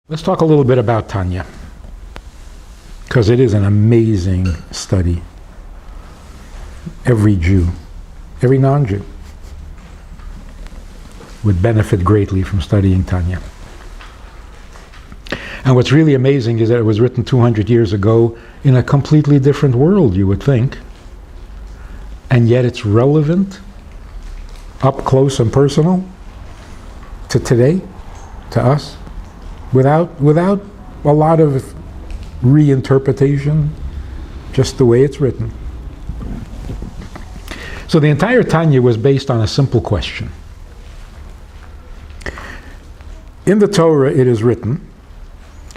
Let's talk a little bit about Tanya, because it is an amazing study. Every Jew, every non-Jew, would benefit greatly from studying Tanya. And what's really amazing is that it was written 200 years ago in a completely different world, you would think. And yet it's relevant, up close and personal, to today, to us, without a lot of reinterpretation, just the way it's written. So the entire Tanya was based on a simple question. In the Torah it is written,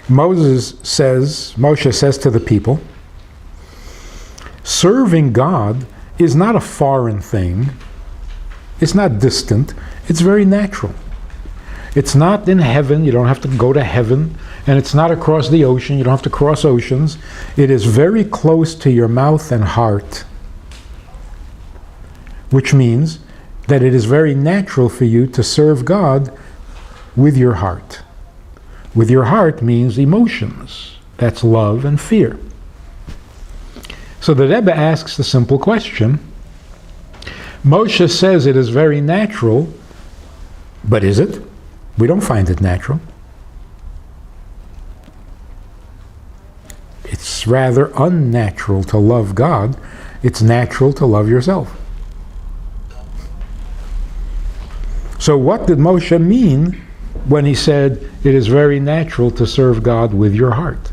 Moshe says to the people, serving God is not a foreign thing, it's not distant, it's very natural. It's not in heaven, you don't have to go to heaven, and it's not across the ocean, you don't have to cross oceans. It is very close to your mouth and heart, which means that it is very natural for you to serve God with your heart. With your heart means emotions. That's love and fear. So the Rebbe asks the simple question. Moshe says it is very natural, but is it? We don't find it natural. It's rather unnatural to love God. It's natural to love yourself. So what did Moshe mean when he said it is very natural to serve God with your heart?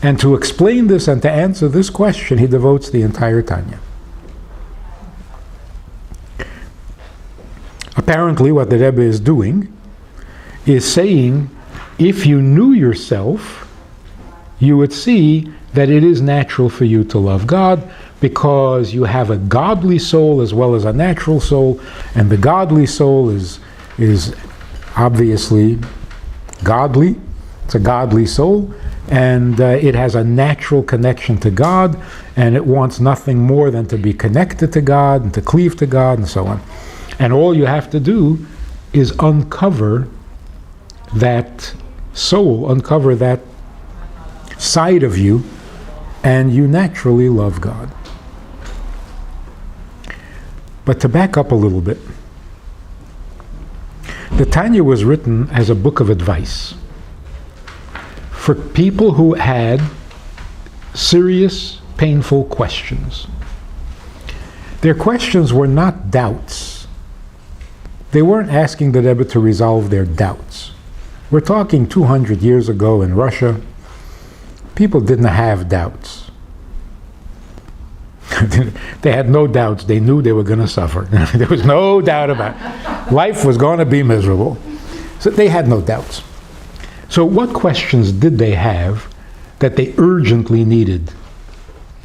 And to explain this and to answer this question, he devotes the entire Tanya. Apparently what the Rebbe is doing is saying, if you knew yourself, you would see that it is natural for you to love God, because you have a godly soul as well as a natural soul, and the godly soul is obviously godly. It's a godly soul, and it has a natural connection to God, and it wants nothing more than to be connected to God and to cleave to God and so on. And all you have to do is uncover that soul, uncover that side of you, and you naturally love God. But to back up a little bit, the Tanya was written as a book of advice for people who had serious, painful questions. Their questions were not doubts. They weren't asking the Rebbe to resolve their doubts. We're talking 200 years ago in Russia. People didn't have doubts. They had no doubts. They knew they were going to suffer. There was no doubt about it. Life was going to be miserable. So they had no doubts. So what questions did they have that they urgently needed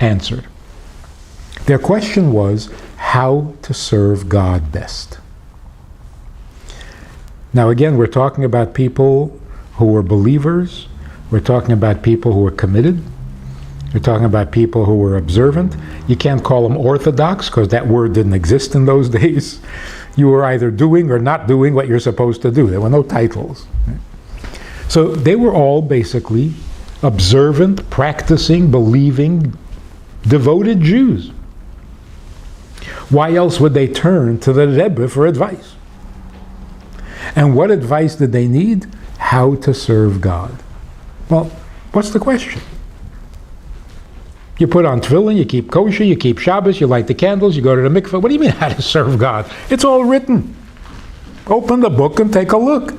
answered? Their question was how to serve God best. Now again, we're talking about people who were believers. We're talking about people who were committed. We're talking about people who were observant. You can't call them orthodox because that word didn't exist in those days. You were either doing or not doing what you're supposed to do. There were no titles. So they were all basically observant, practicing, believing, devoted Jews. Why else would they turn to the Rebbe for advice? And what advice did they need? How to serve God. Well, what's the question? You put on tefillin, you keep kosher, you keep Shabbos, you light the candles, you go to the mikveh. What do you mean how to serve God? It's all written. Open the book and take a look.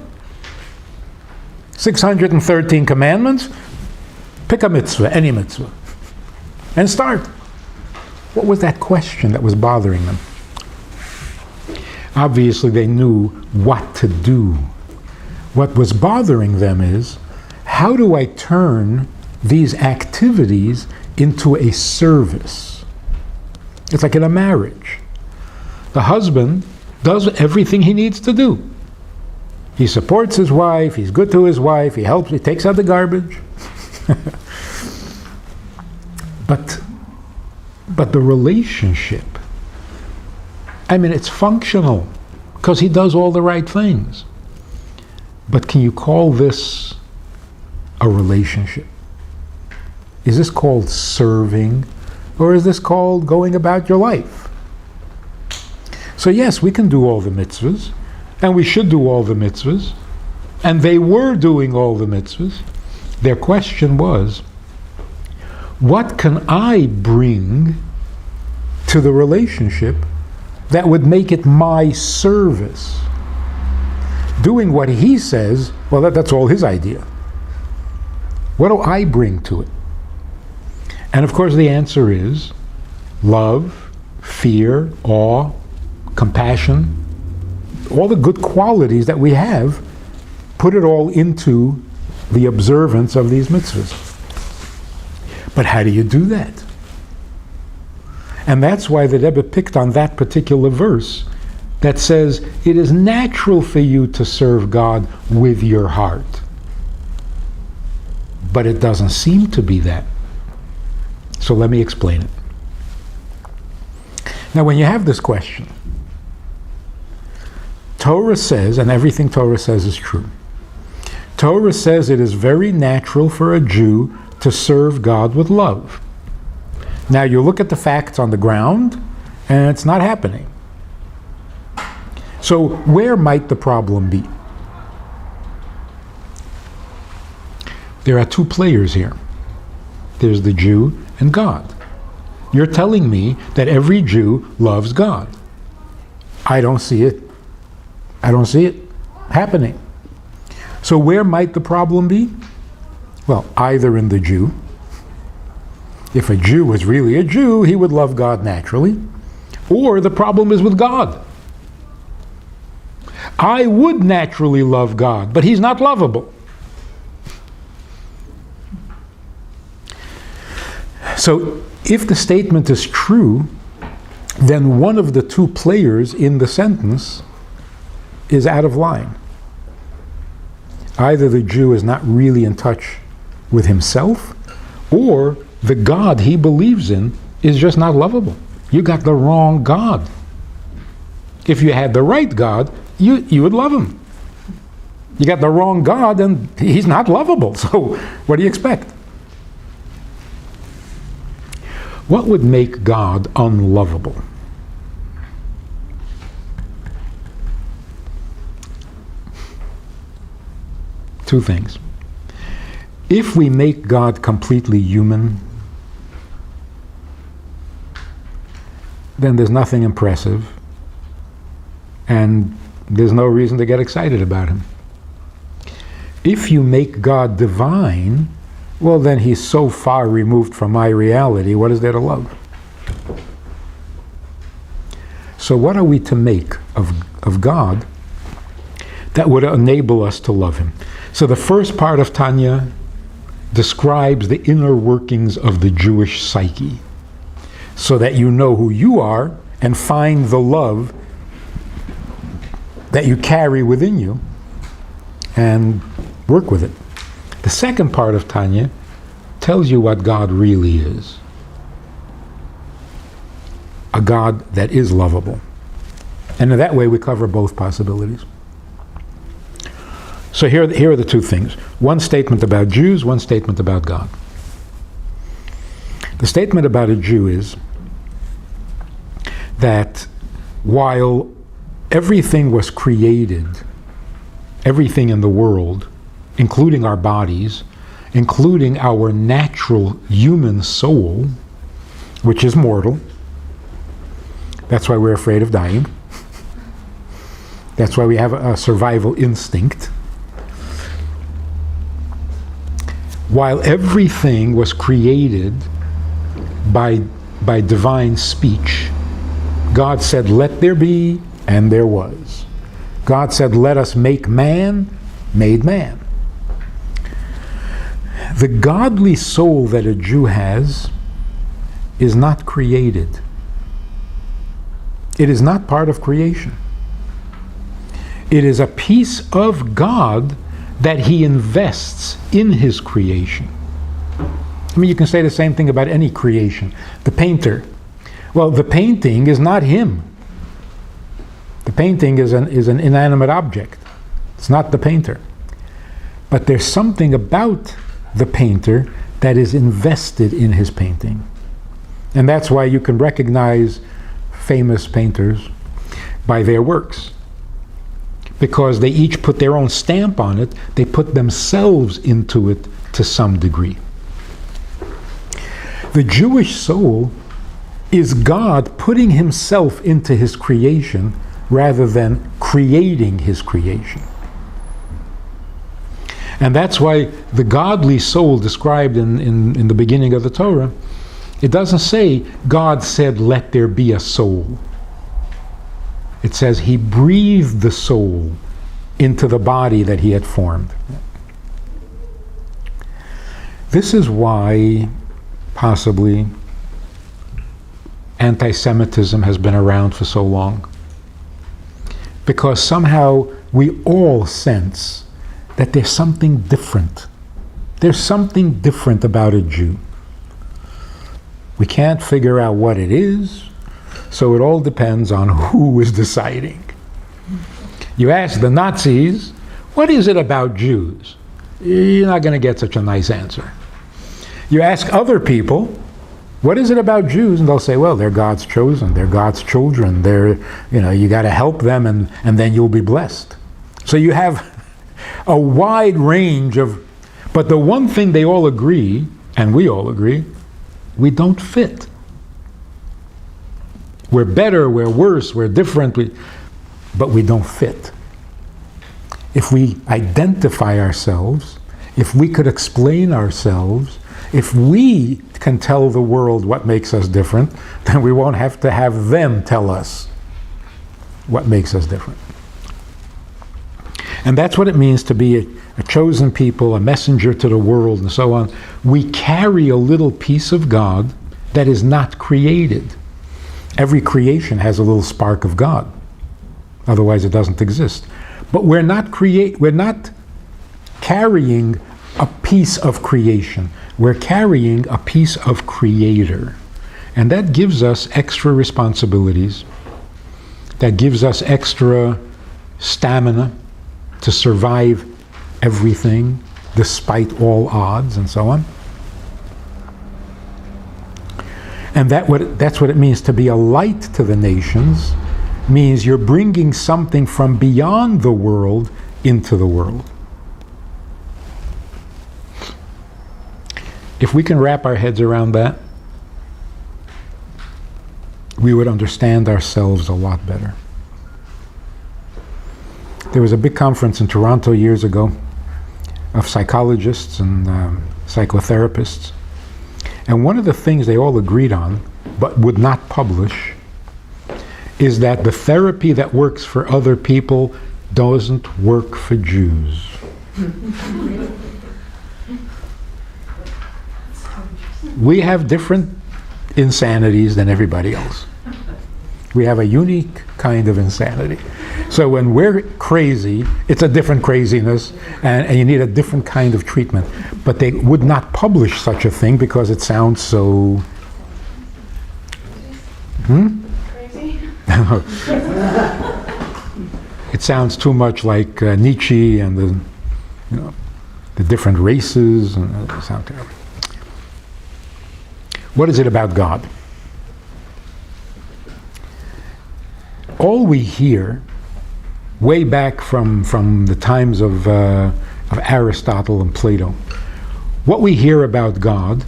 613 commandments. Pick a mitzvah, any mitzvah, and start. What was that question that was bothering them? Obviously they knew what to do. What was bothering them is, how do I turn these activities into a service? It's like in a marriage. The husband does everything he needs to do. He supports his wife, he's good to his wife, he helps, he takes out the garbage. But the relationship, I mean, it's functional because he does all the right things. But can you call this a relationship? Is this called serving, or is this called going about your life? So yes, we can do all the mitzvahs, and we should do all the mitzvahs, and they were doing all the mitzvahs. Their question was, what can I bring to the relationship that would make it my service? Doing what he says, well, that's all his idea. What do I bring to it? And of course the answer is love, fear, awe, compassion, all the good qualities that we have, put it all into the observance of these mitzvahs. But how do you do that? And that's why the Rebbe picked on that particular verse that says it is natural for you to serve God with your heart. But it doesn't seem to be that. So let me explain it. Now when you have this question, Torah says, and everything Torah says is true, Torah says it is very natural for a Jew to serve God with love. Now you look at the facts on the ground, and it's not happening. So where might the problem be? There are two players here. There's the Jew and God. You're telling me that every Jew loves God. I don't see it. I don't see it happening. So where might the problem be? Well, either in the Jew. If a Jew was really a Jew, he would love God naturally. Or the problem is with God. I would naturally love God, but he's not lovable. So if the statement is true, then one of the two players in the sentence is out of line. Either the Jew is not really in touch with himself, or the God he believes in is just not lovable. You got the wrong God. If you had the right God, you would love him. You got the wrong God, and he's not lovable. So what do you expect? What would make God unlovable? Two things. If we make God completely human, then there's nothing impressive, and there's no reason to get excited about him. If you make God divine, well, then he's so far removed from my reality, what is there to love? So what are we to make of God that would enable us to love him? So the first part of Tanya describes the inner workings of the Jewish psyche, so that you know who you are and find the love that you carry within you and work with it. The second part of Tanya tells you what God really is. A God that is lovable. And in that way we cover both possibilities. So here are the two things. One statement about Jews, one statement about God. The statement about a Jew is that while everything was created, everything in the world, including our bodies, including our natural human soul, which is mortal. That's why we're afraid of dying. That's why we have a survival instinct. While everything was created by divine speech, God said, "Let there be," and there was. God said, "Let us make man," made man. The godly soul that a Jew has is not created. It is not part of creation. It is a piece of God that he invests in his creation. I mean, you can say the same thing about any creation. The painter. Well, the painting is not him. The painting is an inanimate object. It's not the painter. But there's something about the painter that is invested in his painting. And that's why you can recognize famous painters by their works. Because they each put their own stamp on it, they put themselves into it to some degree. The Jewish soul is God putting himself into his creation rather than creating his creation. And that's why the godly soul described in the beginning of the Torah, it doesn't say God said, let there be a soul. It says he breathed the soul into the body that he had formed. This is why, possibly, anti-Semitism has been around for so long. Because somehow we all sense that there's something different. There's something different about a Jew. We can't figure out what it is, so it all depends on who is deciding. You ask the Nazis, what is it about Jews? You're not going to get such a nice answer. You ask other people, what is it about Jews? And they'll say, well, they're God's chosen, they're God's children, you got to help them and then you'll be blessed. So you have a wide range of, but the one thing they all agree, and we all agree, we don't fit. We're better, we're worse, we're different, but we don't fit. If we identify ourselves, if we could explain ourselves, if we can tell the world what makes us different, then we won't have to have them tell us what makes us different. And that's what it means to be a chosen people, a messenger to the world, and so on. We carry a little piece of God that is not created. Every creation has a little spark of God. Otherwise it doesn't exist. But we're not carrying a piece of creation. We're carrying a piece of Creator. And that gives us extra responsibilities. That gives us extra stamina to survive everything, despite all odds, and so on. And that's what it means to be a light to the nations, means you're bringing something from beyond the world into the world. If we can wrap our heads around that, we would understand ourselves a lot better. There was a big conference in Toronto years ago of psychologists and psychotherapists. And one of the things they all agreed on, but would not publish, is that the therapy that works for other people doesn't work for Jews. We have different insanities than everybody else. We have a unique kind of insanity. So when we're crazy, it's a different craziness, and you need a different kind of treatment. But they would not publish such a thing because it sounds so... Crazy? It sounds too much like Nietzsche and the different races, and it sounds terrible. What is it about God? All we hear, way back from the times of Aristotle and Plato, what we hear about God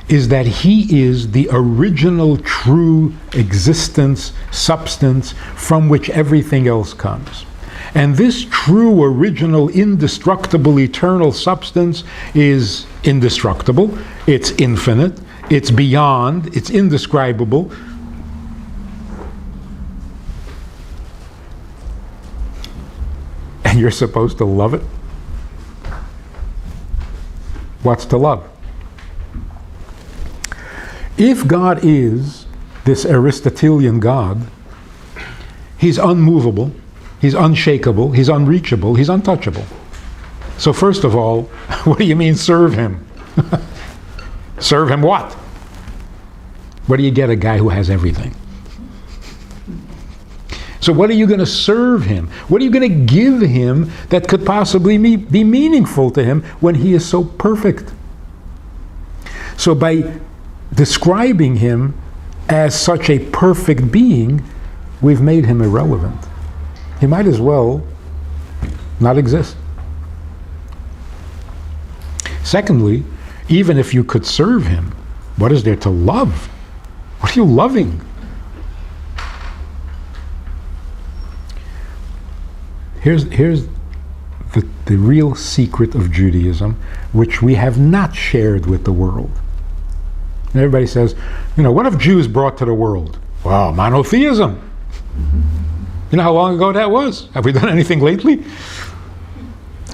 is that he is the original true existence, substance from which everything else comes. And this true, original, indestructible, eternal substance is indestructible, it's infinite, it's beyond, it's indescribable. And you're supposed to love it? What's to love? If God is this Aristotelian God, he's unmovable, he's unshakable, he's unreachable, he's untouchable. So first of all, what do you mean serve him? Serve him what? What do you get a guy who has everything? So what are you going to serve him? What are you going to give him that could possibly be meaningful to him when he is so perfect? So by describing him as such a perfect being, we've made him irrelevant. He might as well not exist. Secondly, even if you could serve him, what is there to love? What are you loving? Here's the real secret of Judaism, which we have not shared with the world. And everybody says, what have Jews brought to the world? Well, monotheism. You know how long ago that was? Have we done anything lately?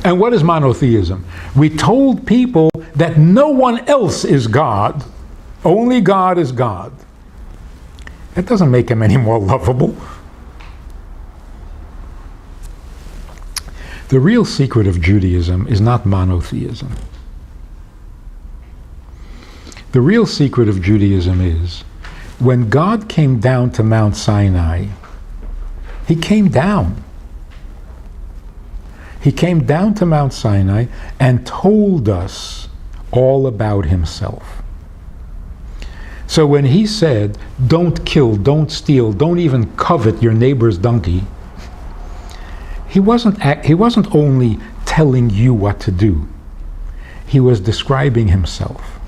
And what is monotheism? We told people that no one else is God, only God is God. That doesn't make him any more lovable. The real secret of Judaism is not monotheism. The real secret of Judaism is when God came down to Mount Sinai, he came down. He came down to Mount Sinai and told us all about himself. So when he said, don't kill, don't steal, don't even covet your neighbor's donkey, he wasn't only telling you what to do. He was describing himself.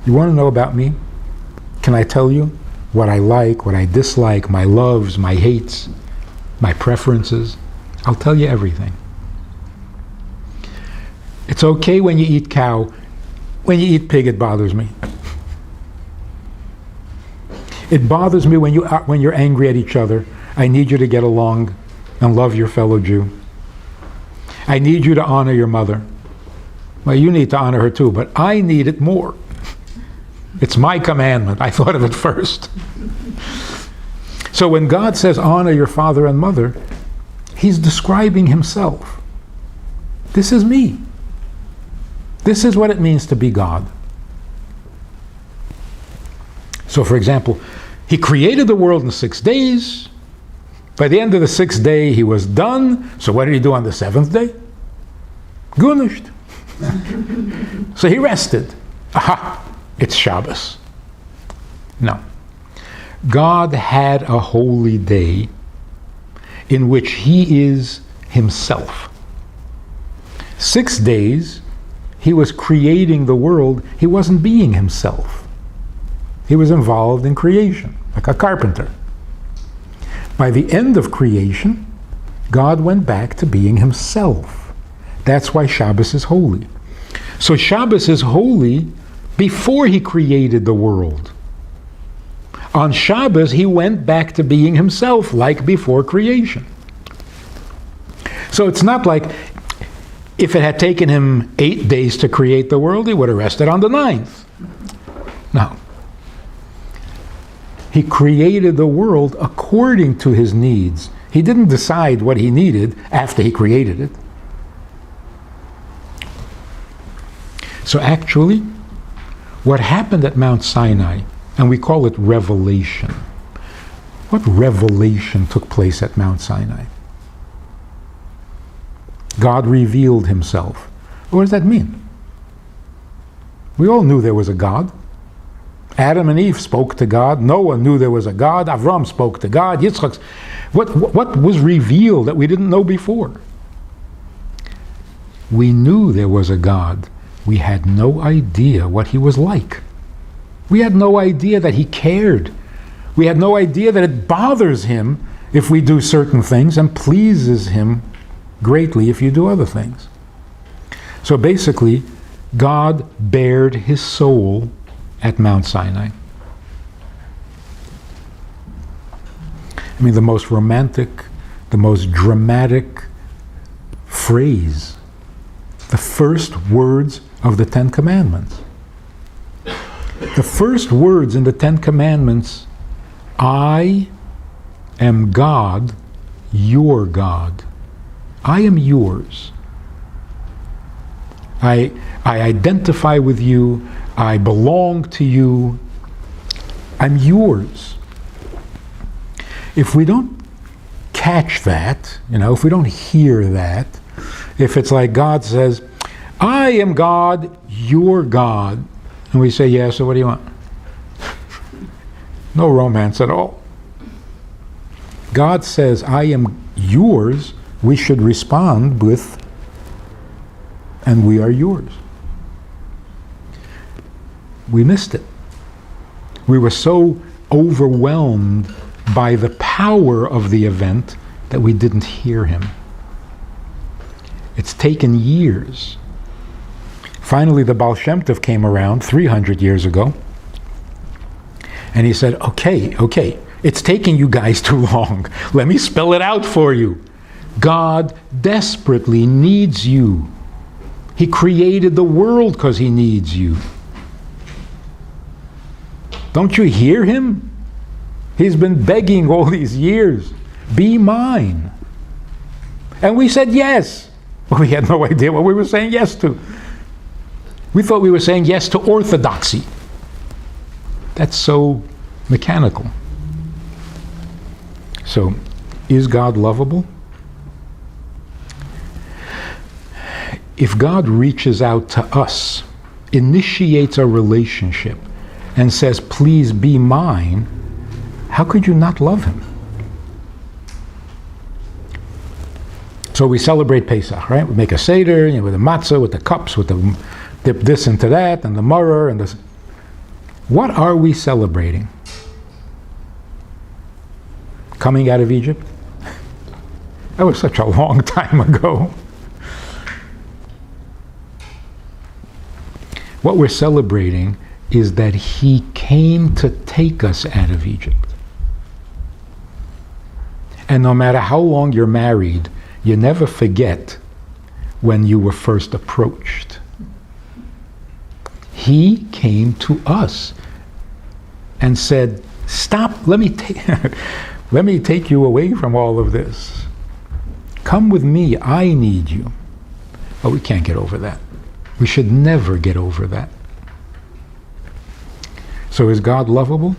You want to know about me? Can I tell you what I like, what I dislike, my loves, my hates, my preferences? I'll tell you everything. It's okay when you eat cow. When you eat pig, it bothers me. It bothers me when you're angry at each other. I need you to get along and love your fellow Jew. I need you to honor your mother. Well, you need to honor her too, but I need it more. It's my commandment. I thought of it first. So when God says honor your father and mother, he's describing himself. This is me. This is what it means to be God. So for example, he created the world in 6 days. By the end of the 6th day, he was done. So what did he do on the 7th day? Gunished. So he rested. Aha, it's Shabbos. No. God had a holy day in which he is himself. 6 days, he was creating the world. He wasn't being himself. He was involved in creation, like a carpenter. By the end of creation, God went back to being himself. That's why Shabbos is holy. So Shabbos is holy before he created the world. On Shabbos, he went back to being himself, like before creation. So it's not like if it had taken him 8 days to create the world, he would have rested on the 9th. No. He created the world according to his needs. He didn't decide what he needed after he created it. So actually, what happened at Mount Sinai, and we call it revelation. What revelation took place at Mount Sinai? God revealed himself. What does that mean? We all knew there was a God. Adam and Eve spoke to God. Noah knew there was a God. Avram spoke to God. Yitzchak. What was revealed that we didn't know before? We knew there was a God. We had no idea what he was like. We had no idea that he cared. We had no idea that it bothers him if we do certain things and pleases him greatly if you do other things. So basically, God bared his soul at Mount Sinai. I mean, the most romantic, the most dramatic phrase, the first words of the 10 Commandments. The first words in the 10 Commandments, I am God, your God. I am yours. I identify with you. I belong to you. I'm yours. If we don't catch that, if we don't hear that, if it's like God says, I am God, you're God, and we say, yeah, so what do you want? No romance at all. God says, I am yours, we should respond with, and we are yours. We missed it. We were so overwhelmed by the power of the event that we didn't hear him. It's taken years. Finally, the Baal Shem Tov came around 300 years ago, and he said, okay, it's taking you guys too long. Let me spell it out for you. God desperately needs you. He created the world because he needs you. Don't you hear him? He's been begging all these years, be mine. And we said yes. We had no idea what we were saying yes to. We thought we were saying yes to orthodoxy. That's so mechanical. So, is God lovable? If God reaches out to us, initiates a relationship, and says, please be mine, how could you not love him? So we celebrate Pesach, right? We make a Seder, with the matzah, with the cups, with the dip this into that, and the maror, and this. What are we celebrating? Coming out of Egypt? That was such a long time ago. What we're celebrating is that he came to take us out of Egypt. And no matter how long you're married, you never forget when you were first approached. He came to us and said, stop, let me take you away from all of this. Come with me, I need you. But we can't get over that. We should never get over that. So is God lovable?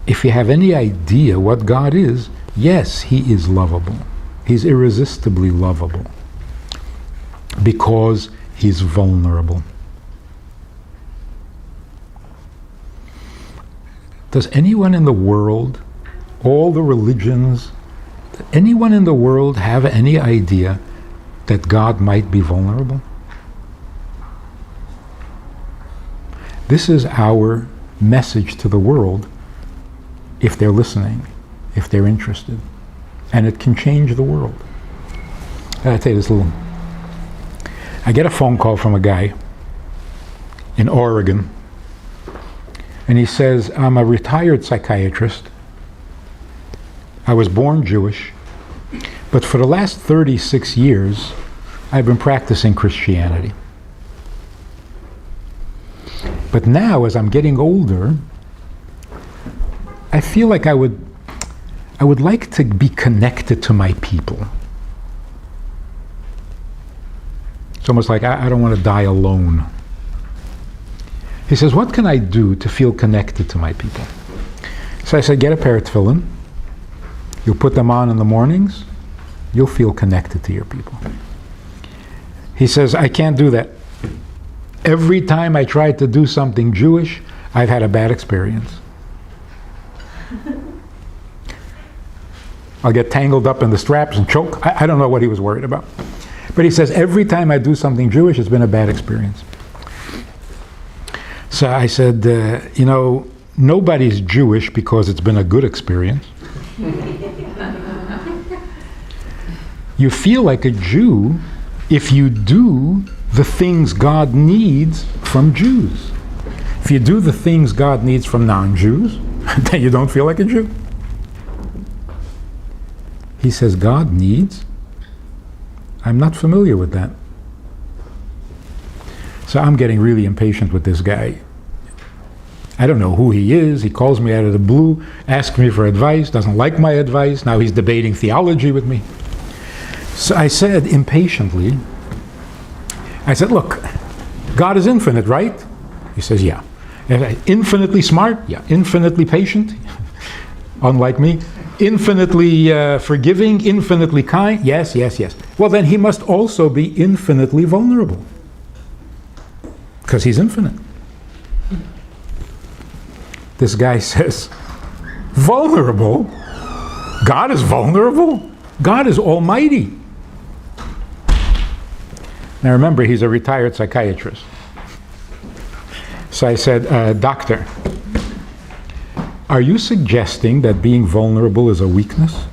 If you have any idea what God is, yes, he is lovable. He's irresistibly lovable because he's vulnerable. Does anyone in the world, all the religions, anyone in the world have any idea that God might be vulnerable? This is our message to the world if they're listening, if they're interested. And it can change the world. I'll tell you this little... I get a phone call from a guy in Oregon, and he says, I'm a retired psychiatrist. I was born Jewish, but for the last 36 years, I've been practicing Christianity. But now, as I'm getting older, I feel like I would like to be connected to my people. It's almost like I don't want to die alone. He says, what can I do to feel connected to my people? So I said, get a pair of tefillin. You'll put them on in the mornings. You'll feel connected to your people. He says, I can't do that. Every time I tried to do something Jewish, I've had a bad experience. I'll get tangled up in the straps and choke. I don't know what he was worried about. But he says, every time I do something Jewish, it's been a bad experience. So I said, nobody's Jewish because it's been a good experience. You feel like a Jew if you do the things God needs from Jews. If you do the things God needs from non-Jews, then you don't feel like a Jew. He says, God needs? I'm not familiar with that. So I'm getting really impatient with this guy. I don't know who he is. He calls me out of the blue, asks me for advice, doesn't like my advice. Now he's debating theology with me. So I said impatiently, look, God is infinite, right? He says, yeah. Infinitely smart? Yeah. Infinitely patient? Unlike me. Infinitely forgiving, infinitely kind? Yes, yes, yes. Well, then he must also be infinitely vulnerable. Because he's infinite. This guy says, vulnerable? God is vulnerable? God is almighty. Now remember, he's a retired psychiatrist. So I said, doctor, are you suggesting that being vulnerable is a weakness?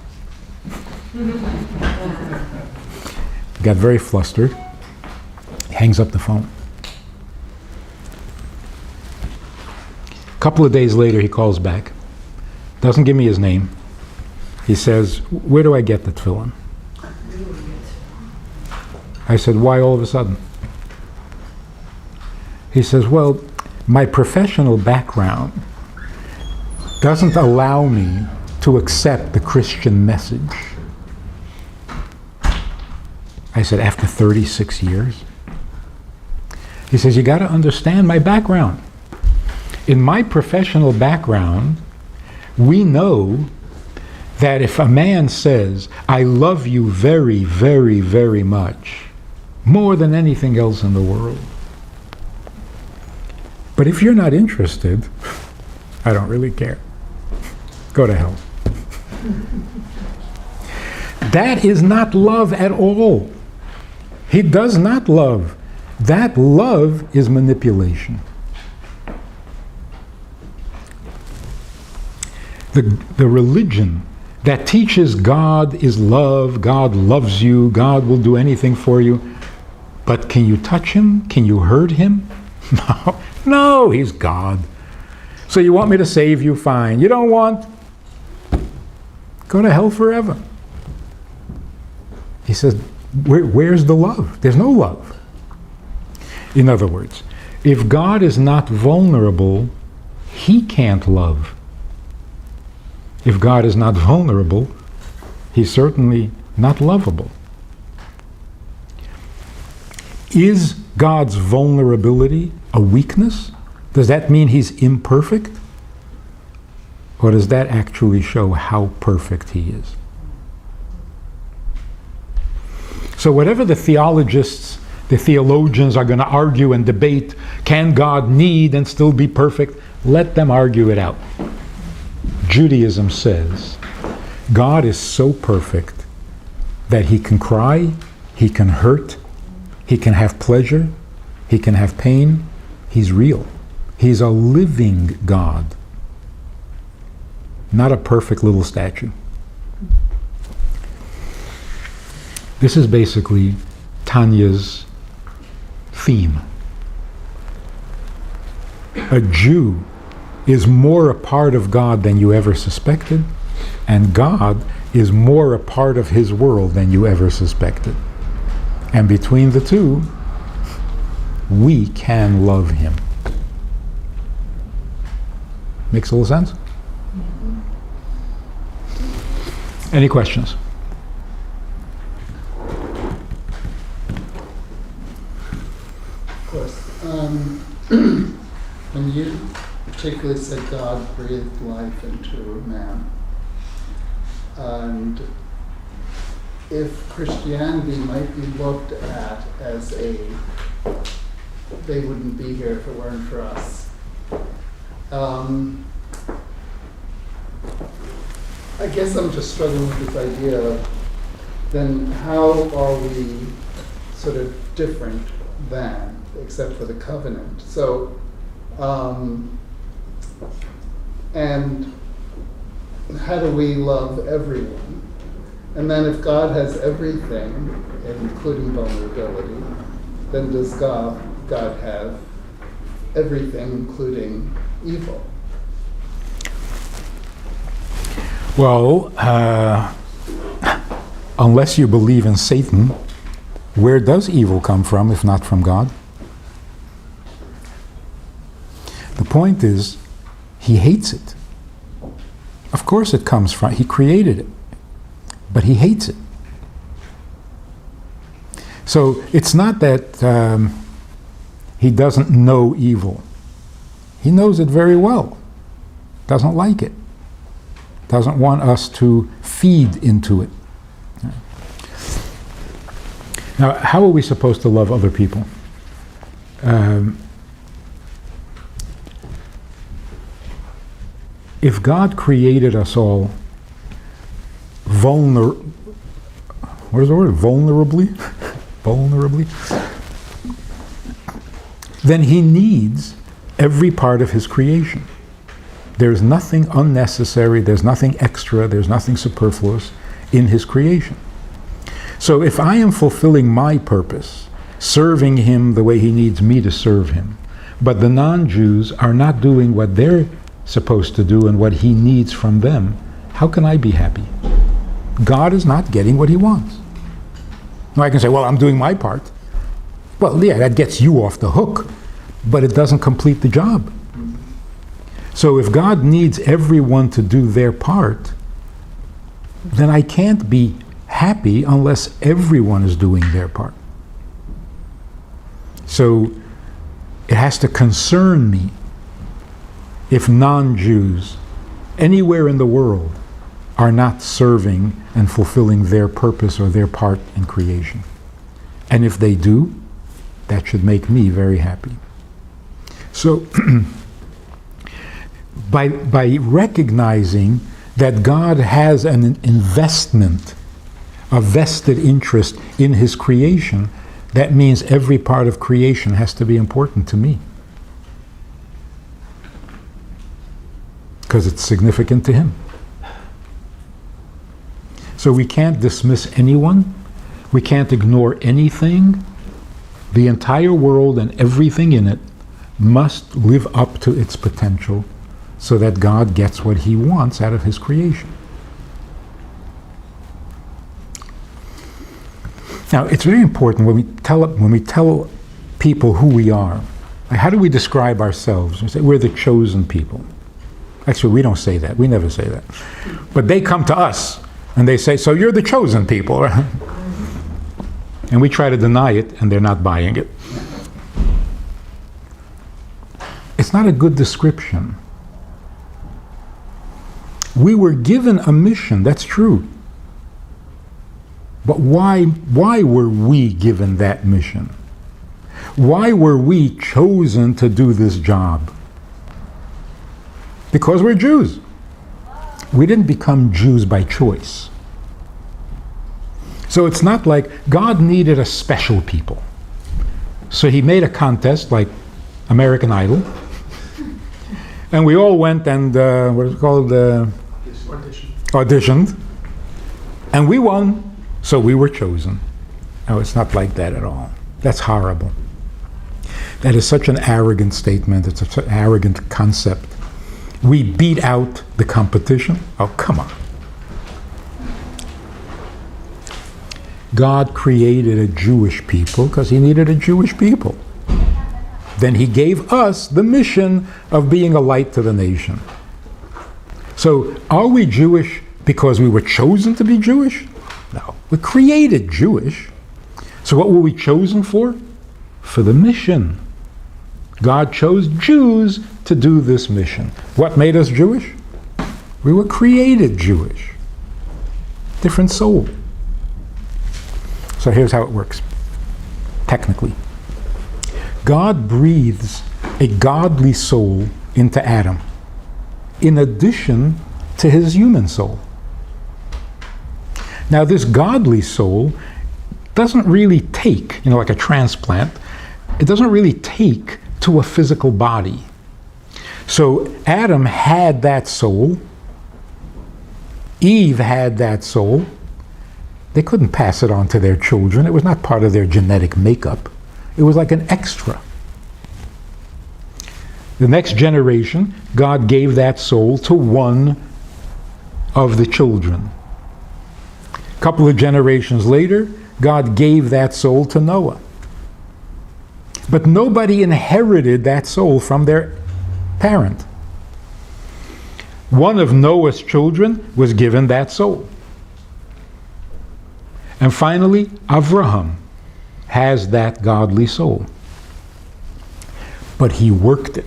Got very flustered. Hangs up the phone. A couple of days later, he calls back. Doesn't give me his name. He says, where do I get the tefillin? I said, why all of a sudden? He says, well, my professional background doesn't allow me to accept the Christian message. I said, after 36 years? He says, you got to understand my background. In my professional background, we know that if a man says, I love you very, very, very much, more than anything else in the world, but if you're not interested, I don't really care. Go to hell. That is not love at all. He does not love. That love is manipulation. The religion that teaches God is love, God loves you, God will do anything for you, but can you touch him? Can you hurt him? No. No, he's God. So you want me to save you? Fine. You don't want? Go to hell forever. He says, where's the love? There's no love. In other words, if God is not vulnerable, he can't love. If God is not vulnerable, he's certainly not lovable. Is God's vulnerability a weakness? Does that mean he's imperfect? Or does that actually show how perfect he is? So whatever the theologians are going to argue and debate, can God need and still be perfect? Let them argue it out. Judaism says God is so perfect that he can cry, he can hurt, he can have pleasure, he can have pain. He's real. He's a living God, not a perfect little statue. This is basically Tanya's theme. A Jew is more a part of God than you ever suspected, and God is more a part of his world than you ever suspected. And between the two, we can love him. Makes a little sense? Mm-hmm. Any questions? Of course. When you particularly said God breathed life into man, and if Christianity might be looked at as they wouldn't be here if it weren't for us. I guess I'm just struggling with this idea of then how are we sort of different than, except for the covenant? So, and how do we love everyone? And then if God has everything, including vulnerability, then does God have everything, including evil? Well, unless you believe in Satan, where does evil come from if not from God? The point is, he hates it. Of course it comes from, he created it, but he hates it. So it's not that he doesn't know evil. He knows it very well, doesn't like it, doesn't want us to feed into it. Now, how are we supposed to love other people? If God created us all vulnerably, then he needs every part of his creation. There's nothing unnecessary, there's nothing extra, there's nothing superfluous in his creation. So if I am fulfilling my purpose, serving him the way he needs me to serve him, but the non-Jews are not doing what they're supposed to do and what he needs from them, how can I be happy? God is not getting what he wants. Now I can say, well, I'm doing my part. Well, yeah, that gets you off the hook, but it doesn't complete the job. So if God needs everyone to do their part, then I can't be happy unless everyone is doing their part. So it has to concern me if non-Jews anywhere in the world are not serving and fulfilling their purpose or their part in creation. And if they do, that should make me very happy. So by recognizing that God has an investment, a vested interest in his creation, that means every part of creation has to be important to me. Because it's significant to him. So we can't dismiss anyone. We can't ignore anything. The entire world and everything in it must live up to its potential so that God gets what he wants out of his creation. Now, it's very important when we tell people who we are. Like, how do we describe ourselves? We say we're the chosen people. Actually, we don't say that. We never say that. But they come to us and they say, so you're the chosen people. Right? And we try to deny it, and they're not buying it. It's not a good description. We were given a mission, that's true. But why were we given that mission? Why were we chosen to do this job? Because we're Jews. We didn't become Jews by choice. So it's not like God needed a special people. So he made a contest like American Idol. And we all went and, what is it called? Auditioned. And we won, so we were chosen. No, it's not like that at all. That's horrible. That is such an arrogant statement. It's such an arrogant concept. We beat out the competition. Oh, come on. God created a Jewish people because he needed a Jewish people. Then he gave us the mission of being a light to the nation. So are we Jewish because we were chosen to be Jewish? No. We're created Jewish. So what were we chosen for? For the mission. God chose Jews to do this mission. What made us Jewish? We were created Jewish. Different soul. So here's how it works, technically. God breathes a godly soul into Adam, in addition to his human soul. Now this godly soul doesn't really take, like a transplant, it doesn't really take to a physical body. So Adam had that soul, Eve had that soul. They couldn't pass it on to their children. It was not part of their genetic makeup. It was like an extra. The next generation, God gave that soul to one of the children. A couple of generations later, God gave that soul to Noah. But nobody inherited that soul from their parent. One of Noah's children was given that soul. And finally, Avraham has that godly soul. But he worked it.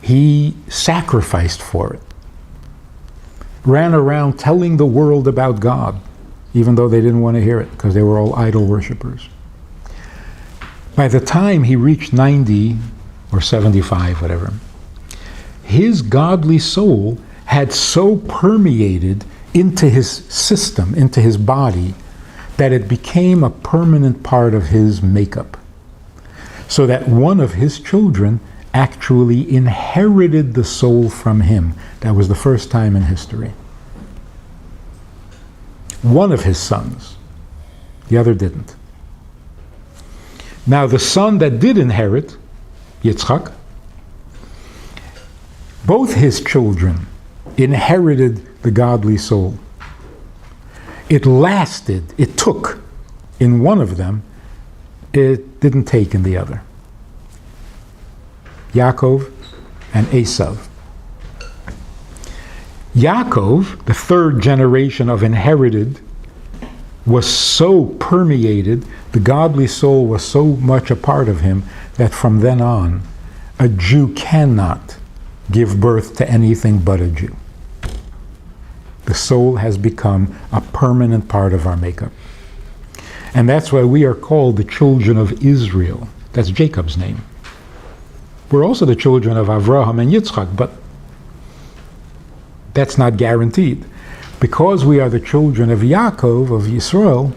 He sacrificed for it. ran around telling the world about God, even though they didn't want to hear it, because they were all idol worshippers. By the time he reached 90 or 75, whatever, his godly soul had so permeated into his system, into his body, that it became a permanent part of his makeup. So that one of his children actually inherited the soul from him. That was the first time in history. One of his sons. The other didn't. Now the son that did inherit, Yitzchak, both his children inherited the godly soul. It lasted, it took in one of them, it didn't take in the other. Yaakov and Esav. Yaakov, the third generation of inherited, was so permeated, the godly soul was so much a part of him, that from then on, a Jew cannot give birth to anything but a Jew. The soul has become a permanent part of our makeup. And that's why we are called the children of Israel. That's Jacob's name. We're also the children of Avraham and Yitzchak, but that's not guaranteed. Because we are the children of Yaakov, of Yisrael,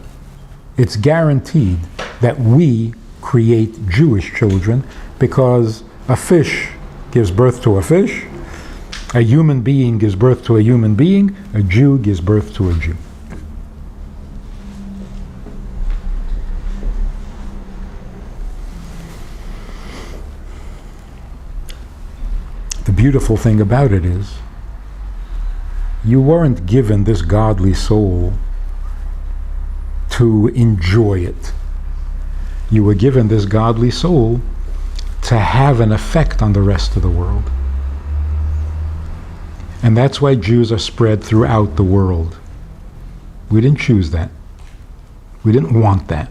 it's guaranteed that we create Jewish children, because a fish gives birth to a fish, a human being gives birth to a human being, a Jew gives birth to a Jew. The beautiful thing about it is, you weren't given this godly soul to enjoy it. You were given this godly soul to have an effect on the rest of the world. And that's why Jews are spread throughout the world. We didn't choose that. We didn't want that.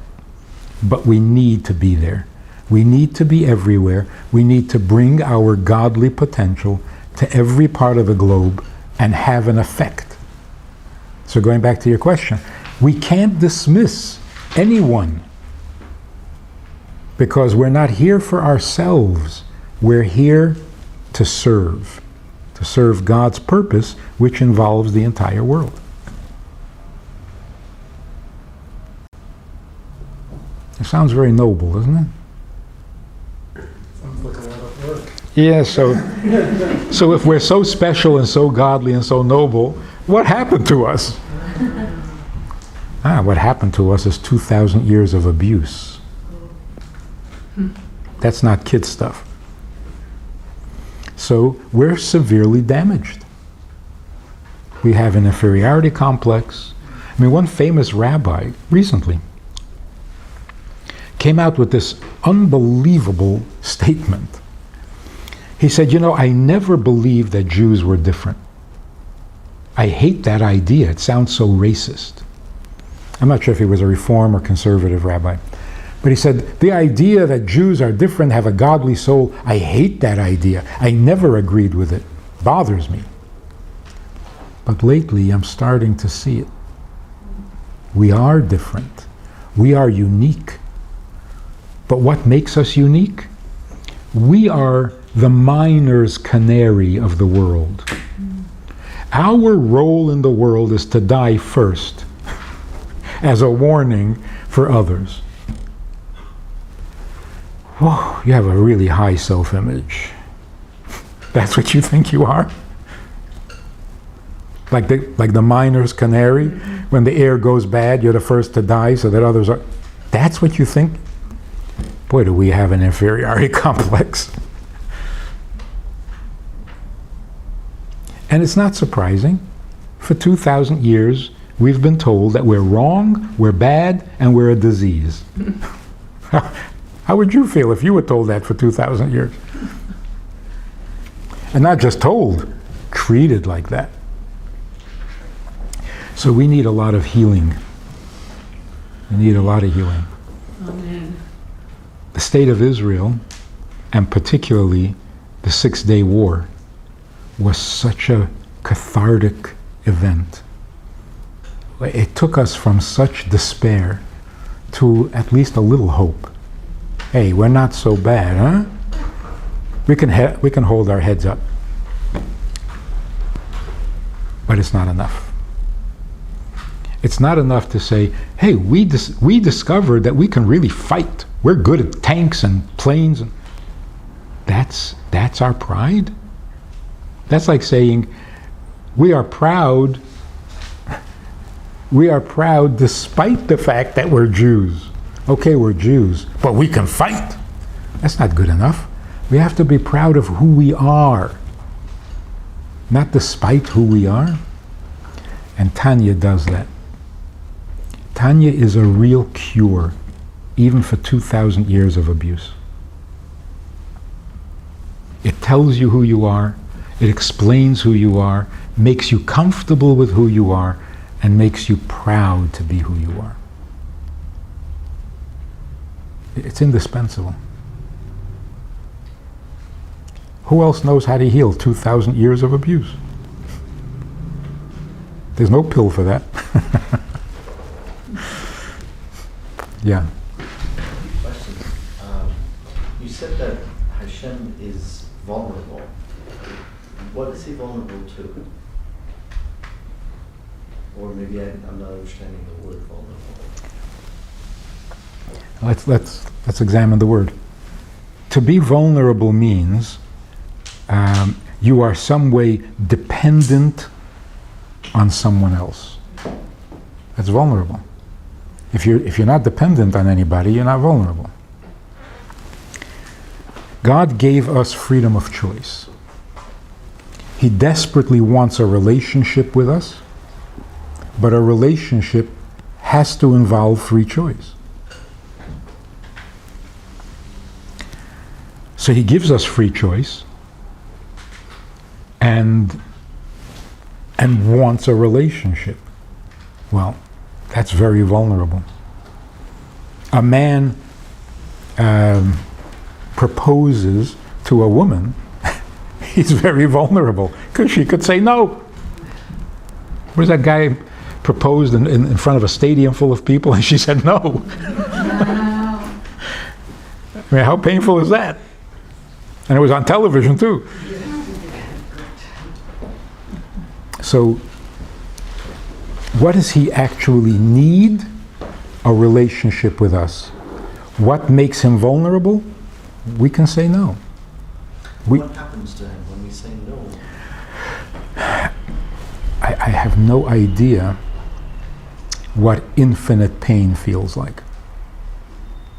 But we need to be there. We need to be everywhere. We need to bring our godly potential to every part of the globe and have an effect. So going back to your question, we can't dismiss anyone, because we're not here for ourselves. We're here to serve God's purpose, which involves the entire world. It sounds very noble, doesn't it? Sounds like a lot of work. Yeah, so if we're so special and so godly and so noble, what happened to us? What happened to us is 2,000 years of abuse. That's not kid stuff. So we're severely damaged. We have an inferiority complex. I mean, one famous rabbi recently came out with this unbelievable statement. He said, I never believed that Jews were different. I hate that idea. It sounds so racist. I'm not sure if he was a reform or conservative rabbi. But he said, the idea that Jews are different, have a godly soul, I hate that idea. I never agreed with it. Bothers me. But lately, I'm starting to see it. We are different. We are unique. But what makes us unique? We are the miner's canary of the world. Our role in the world is to die first, as a warning for others. Whoa, you have a really high self-image. That's what you think you are? Like the miner's canary, when the air goes bad, you're the first to die so that others are... That's what you think? Boy, do we have an inferiority complex. And it's not surprising. For 2,000 years, we've been told that we're wrong, we're bad, and we're a disease. How would you feel if you were told that for 2,000 years? And not just told, treated like that. So we need a lot of healing. We need a lot of healing. Amen. The state of Israel, and particularly the 6-Day War, was such a cathartic event. It took us from such despair to at least a little hope. Hey, we're not so bad, huh? We can hold our heads up. But it's not enough. It's not enough to say, hey, we discovered that we can really fight. We're good at tanks and planes. That's our pride? That's like saying, we are proud despite the fact that we're Jews. Okay, we're Jews, but we can fight. That's not good enough. We have to be proud of who we are, not despite who we are. And Tanya does that. Tanya is a real cure, even for 2,000 years of abuse. It tells you who you are, it explains who you are, makes you comfortable with who you are, and makes you proud to be who you are. It's indispensable. Who else knows how to heal 2,000 years of abuse? There's no pill for that. Yeah. Question. You said that Hashem is vulnerable. What is he vulnerable to? Or maybe I'm not understanding the word vulnerable. Let's examine the word. To be vulnerable means you are some way dependent on someone else. That's vulnerable. If you're not dependent on anybody, you're not vulnerable. God gave us freedom of choice. He desperately wants a relationship with us, but a relationship has to involve free choice. So he gives us free choice and wants a relationship. Well, that's very vulnerable. A man proposes to a woman, he's very vulnerable because she could say no. Where's that guy proposed in front of a stadium full of people and she said no? I mean, how painful is that? And it was on television too. So, what does he actually need? A relationship with us. What makes him vulnerable? We can say no. What happens to him when we say no? I have no idea what infinite pain feels like.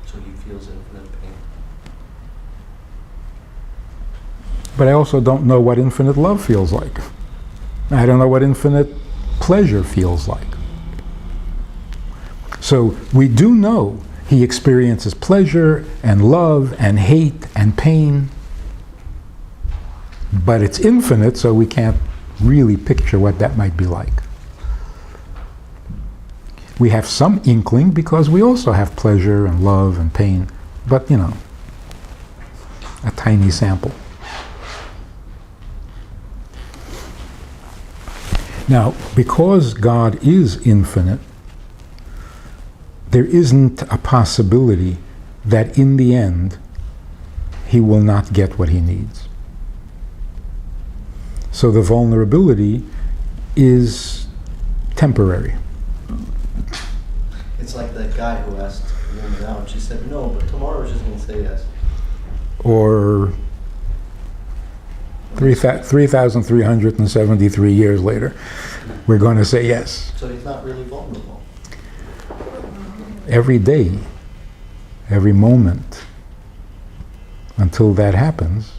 So he feels infinite pain. But I also don't know what infinite love feels like. I don't know what infinite pleasure feels like. So we do know he experiences pleasure and love and hate and pain, but it's infinite, so we can't really picture what that might be like. We have some inkling because we also have pleasure and love and pain, but a tiny sample. Now, because God is infinite, there isn't a possibility that in the end he will not get what he needs. So the vulnerability is temporary. It's like that guy who asked a woman out and she said no, but tomorrow she's going to say yes. Or 3,373 years later, we're going to say yes. So he's not really vulnerable. Every day, every moment, until that happens.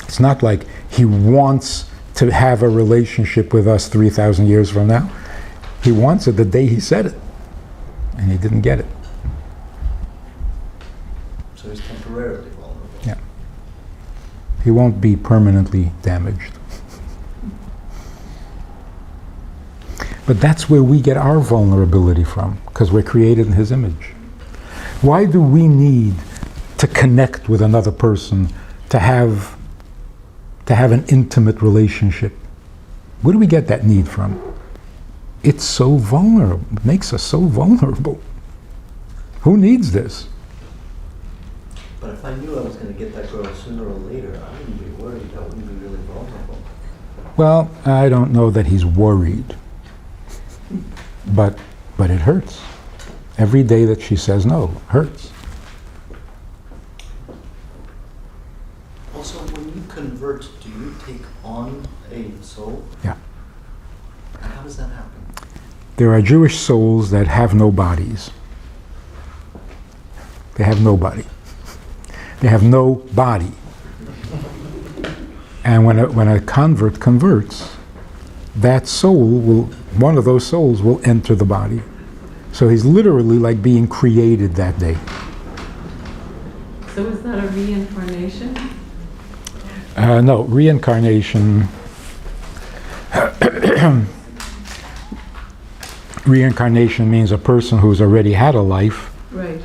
It's not like he wants to have a relationship with us 3,000 years from now. He wants it the day he said it, and he didn't get it. So he's temporarily vulnerable. Yeah. He won't be permanently damaged. But that's where we get our vulnerability from, because we're created in his image. Why do we need to connect with another person, to have an intimate relationship? Where do we get that need from? It's so vulnerable. It makes us so vulnerable. Who needs this? But if I knew I was going to get that girl sooner or later, I wouldn't be worried. I wouldn't be really vulnerable. Well, I don't know that he's worried. But it hurts. Every day that she says no hurts. Also, when you convert, do you take on a soul? Yeah. And how does that happen? There are Jewish souls that have no bodies. They have no body. They have no body. And when a convert converts, that soul will, one of those souls will enter the body. So he's literally like being created that day. So is that a reincarnation? No, reincarnation. Reincarnation means a person who's already had a life Right.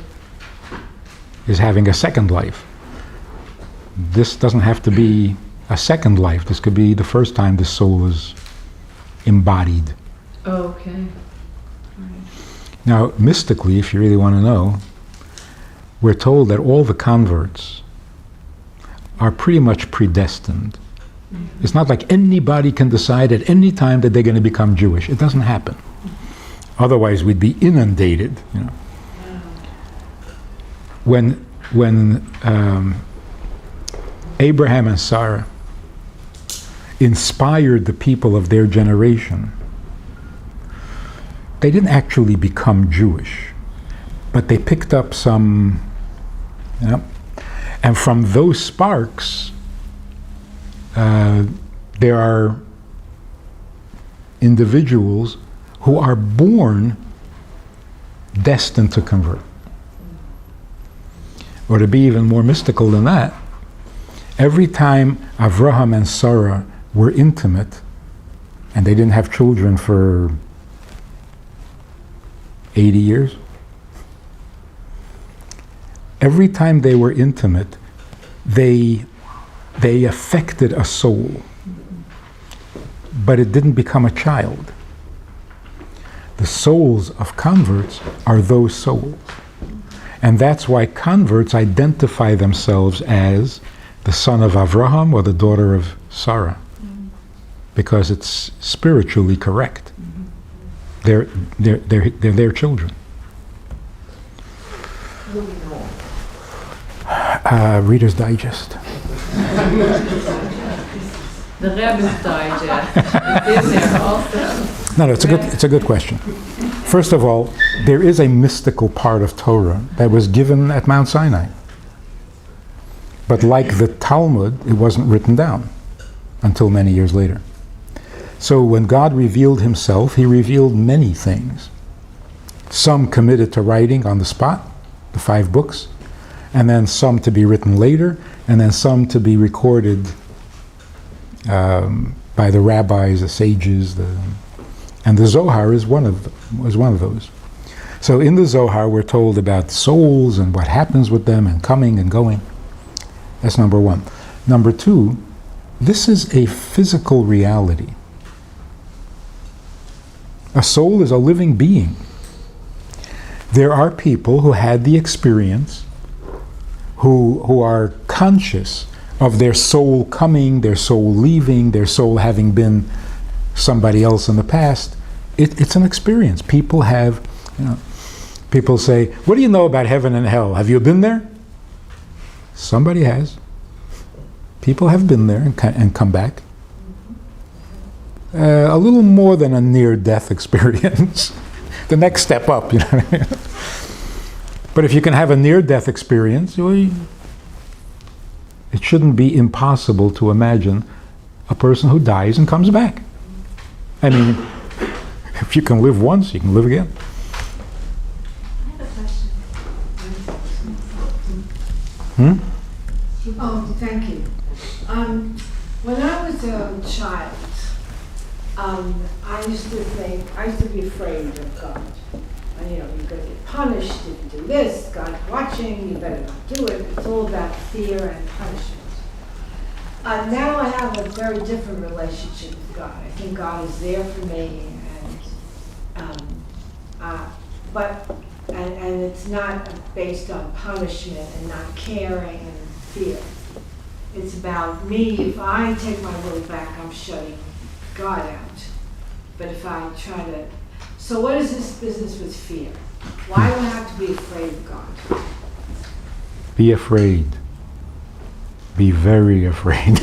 is having a second life. This doesn't have to be a second life. This could be the first time the soul is embodied. Oh, okay. Right. Now, mystically, if you really want to know, we're told that all the converts are pretty much predestined. It's not like anybody can decide at any time that they're going to become Jewish. It doesn't happen. Otherwise, we'd be inundated. You know. When Abraham and Sarah inspired the people of their generation, they didn't actually become Jewish, but they picked up some, you know, and from those sparks, there are individuals who are born destined to convert. Or to be even more mystical than that, every time Avraham and Sarah were intimate, and they didn't have children for 80 years, every time they were intimate, they affected a soul, but it didn't become a child. The souls of converts are those souls. And that's why converts identify themselves as the son of Avraham or the daughter of Sarah, because it's spiritually correct. They're their children. Reader's Digest. The Rebbe's Digest. It's in there also. No, it's a good question. First of all, there is a mystical part of Torah that was given at Mount Sinai. But like the Talmud, it wasn't written down until many years later. So when God revealed himself, he revealed many things. Some committed to writing on the spot, the 5 books, and then some to be written later, and then some to be recorded by the rabbis, the sages, and the Zohar was one of those. So in the Zohar, we're told about souls and what happens with them and coming and going. That's number one. Number two, this is a physical reality. A soul is a living being. There are people who had the experience, who are conscious of their soul coming, their soul leaving, their soul having been somebody else in the past. It's an experience. People have, people say, what do you know about heaven and hell? Have you been there? Somebody has. People have been there and come back. A little more than a near-death experience. The next step up, you know what I mean? But if you can have a near-death experience, it shouldn't be impossible to imagine a person who dies and comes back. I mean, if you can live once, you can live again. I have a question. Oh, thank you. When I was a child, I used to be afraid of God. You're going to get punished if you do this, God's watching, you better not do it. It's all about fear and punishment. Now I have a very different relationship with God. I think God is there for me, and it's not based on punishment and not caring and fear. It's about me. If I take my will back, I'm shutting God out. But if I try to, so what is this business with fear? Why do I have to be afraid of God? Be afraid. Be very afraid.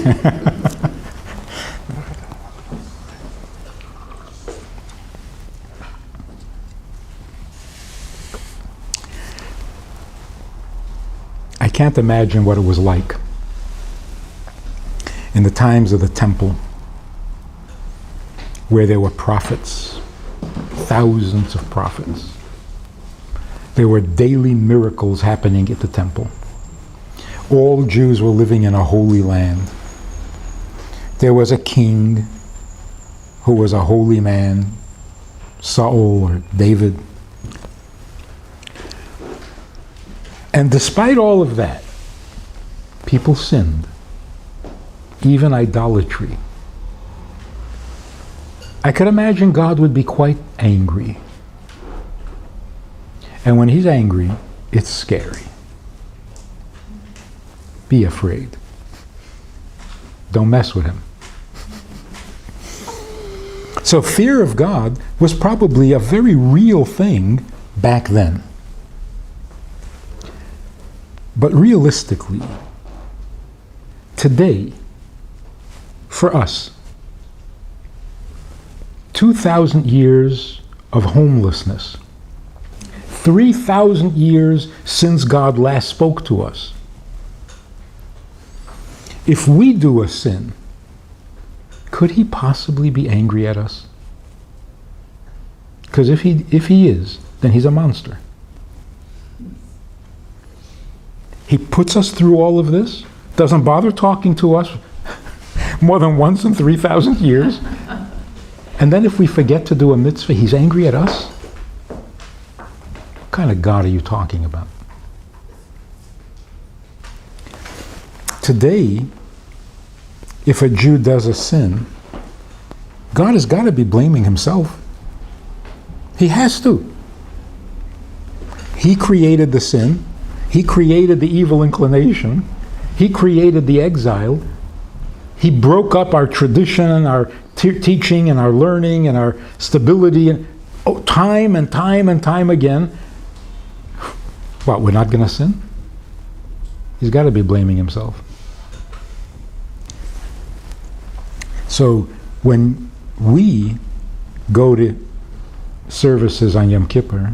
I can't imagine what it was like in the times of the temple, where there were prophets, thousands of prophets. There were daily miracles happening at the temple. All Jews were living in a holy land. There was a king who was a holy man, Saul or David. And despite all of that, people sinned, even idolatry. I could imagine God would be quite angry. And when he's angry, it's scary. Be afraid. Don't mess with him. So fear of God was probably a very real thing back then. But realistically, today, for us, 2,000 years of homelessness, 3,000 years since God last spoke to us. If we do a sin, could he possibly be angry at us? Because if he is, then he's a monster. He puts us through all of this, doesn't bother talking to us more than once in 3,000 years, and then if we forget to do a mitzvah, he's angry at us? What kind of God are you talking about? Today, if a Jew does a sin, God has got to be blaming himself. He has to. He created the sin. He created the evil inclination. He created the exile. He broke up our tradition and our teaching and our learning and our stability and time and time and time again. What, we're not going to sin? He's got to be blaming himself. So when we go to services on Yom Kippur,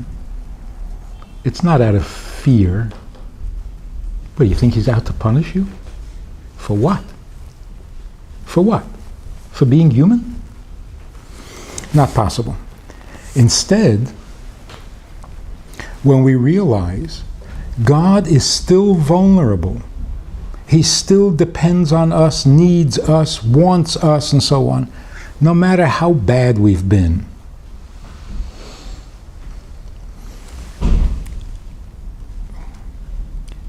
it's not out of fear. But you think he's out to punish you? For what? For what? For being human? Not possible. Instead, when we realize God is still vulnerable, he still depends on us, needs us, wants us, and so on, no matter how bad we've been.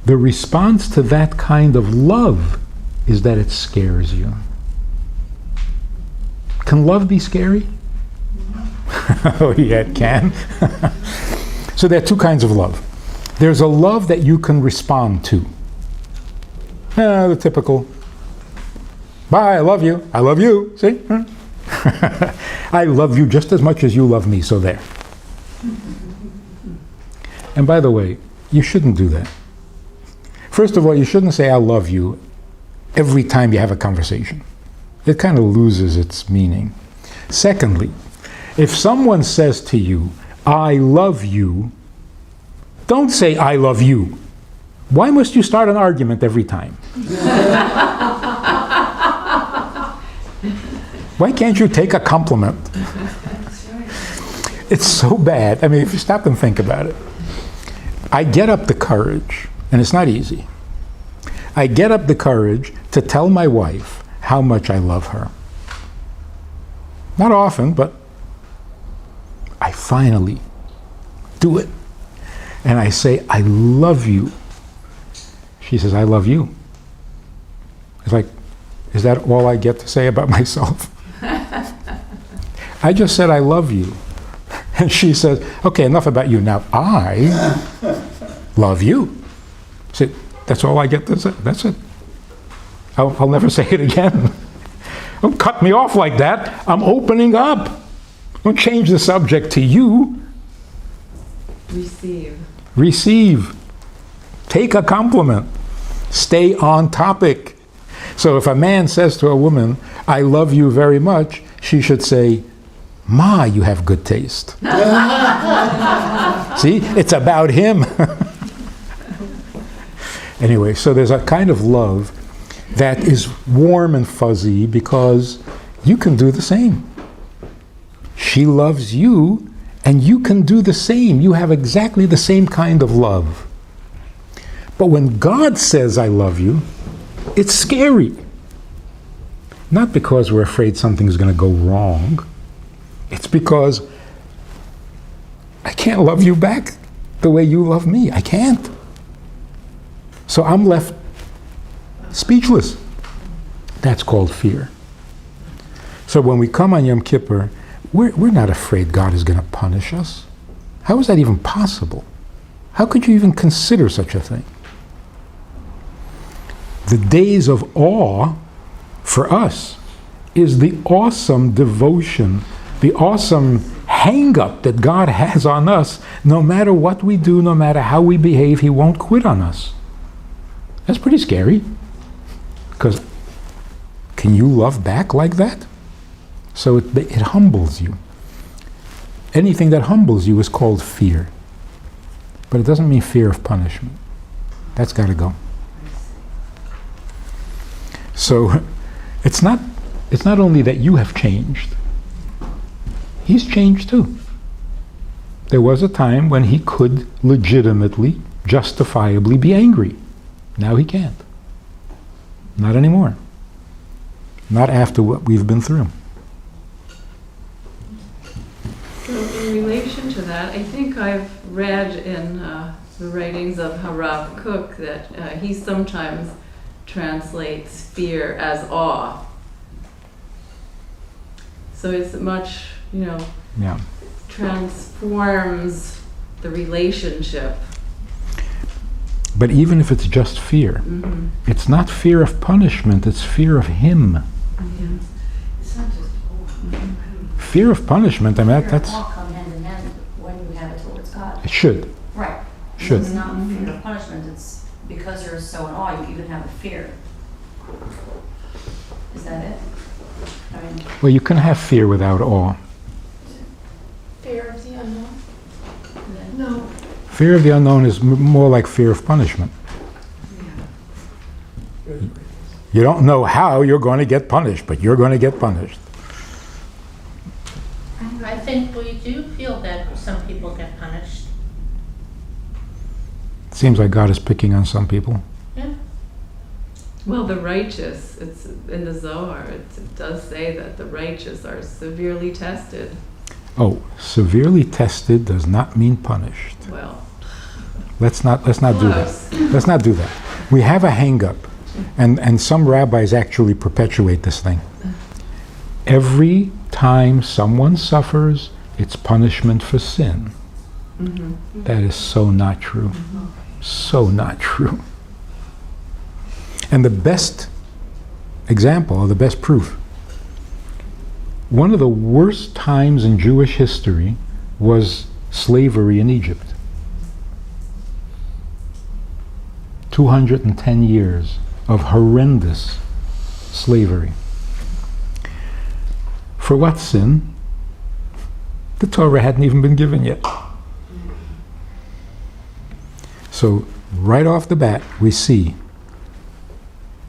The response to that kind of love is that it scares you. Can love be scary? Oh, yeah, it can. So there are two kinds of love. There's a love that you can respond to. The typical, bye, I love you. I love you. See? I love you just as much as you love me, so there. And by the way, you shouldn't do that. First of all, you shouldn't say I love you every time you have a conversation. It kind of loses its meaning. Secondly, if someone says to you, I love you, don't say I love you. Why must you start an argument every time? Why can't you take a compliment? It's so bad. I mean, if you stop and think about it. I get up the courage, and it's not easy. I get up the courage to tell my wife how much I love her. Not often, but I finally do it. And I say, I love you. She says, I love you. It's like, Is that all I get to say about myself? I just said I love you. And she says, okay, enough about you. Now I love you. See, that's all I get to say. That's it. I'll never say it again. Don't cut me off like that. I'm opening up. Don't change the subject to you. Receive. Receive. Take a compliment. Stay on topic. So if a man says to a woman, I love you very much, she should say, Ma, you have good taste. See, it's about him. Anyway, so there's a kind of love that is warm and fuzzy because you can do the same. She loves you, and you can do the same. You have exactly the same kind of love. But when God says, I love you, it's scary. Not because we're afraid something's going to go wrong. It's because I can't love you back the way you love me. I can't. So I'm left speechless. That's called fear. So when we come on Yom Kippur, we're not afraid God is going to punish us. How is that even possible? How could you even consider such a thing? The days of awe for us is the awesome devotion, the awesome hang-up that God has on us. No matter what we do, no matter how we behave, He won't quit on us. That's pretty scary. Because can you love back like that? So it humbles you. Anything that humbles you is called fear. But it doesn't mean fear of punishment. That's got to go. So it's not only that you have changed. He's changed too. There was a time when he could legitimately, justifiably be angry. Now he can't. Not anymore. Not after what we've been through. So in relation to that, I think I've read in the writings of Harav Kook that he sometimes translates fear as awe. So it's much, Yeah. transforms the relationship. But even if it's just fear, it's not fear of punishment, it's fear of him. It's not just Fear of punishment, I mean, that's... all come hand in hand when you have it towards God. It should. Right. Should. It's not fear of punishment, it's because you're so in awe, you even have a fear. Is that it? I mean, Well, you can have fear without awe. Fear of the unknown? no. Fear of the unknown is more like fear of punishment. You don't know how you're going to get punished, but you're going to get punished. I think we do feel that some people get punished. It seems like God is picking on some people. Yeah. Well, the righteous, it's in the Zohar, it does say that the righteous are severely tested. Oh, severely tested does not mean punished. Well, Let's not do that. close. Let's not do that. We have a hang-up, and some rabbis actually perpetuate this thing. Every time someone suffers, it's punishment for sin. That is so not true. So not true. And the best example, or the best proof, one of the worst times in Jewish history was slavery in Egypt. 210 years of horrendous slavery. For what sin? The Torah hadn't even been given yet. So right off the bat, we see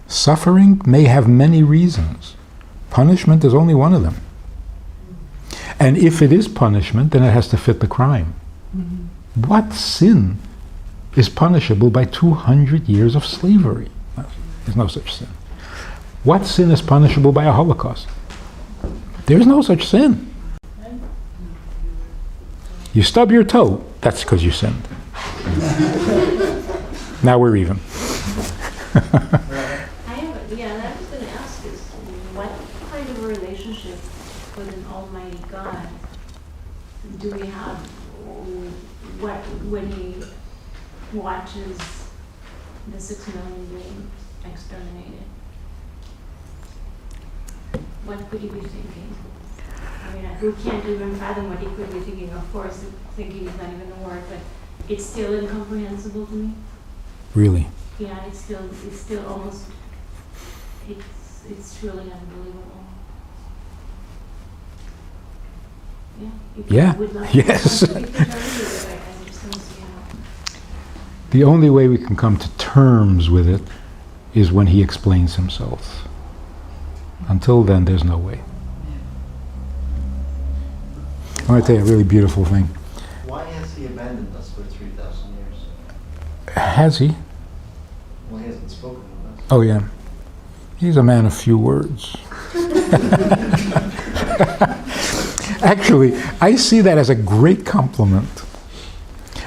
suffering may have many reasons. Punishment is only one of them. And if it is punishment, then it has to fit the crime. What sin is punishable by 200 years of slavery? There's no such sin. What sin is punishable by a Holocaust? There is no such sin. You stub your toe, that's because you sinned. Now we're even. I was going to ask is, with an almighty God, do we have, what, when he watches the 6 million being exterminated? What could he be thinking? I mean, we can't even fathom what he could be thinking. Of course, thinking is not even a word, but it's still incomprehensible to me. Really. Yeah, it's still almost, it's truly unbelievable. Yeah. Yeah. Would love Yes. to come to terms with it. I just don't see how. The only way we can come to terms with it is when he explains himself. Until then, there's no way. I want to tell you a really beautiful thing. Why has he abandoned us for 3,000 years? Has he? Well, he hasn't spoken with us. Oh, yeah. He's a man of few words. Actually, I see that as a great compliment.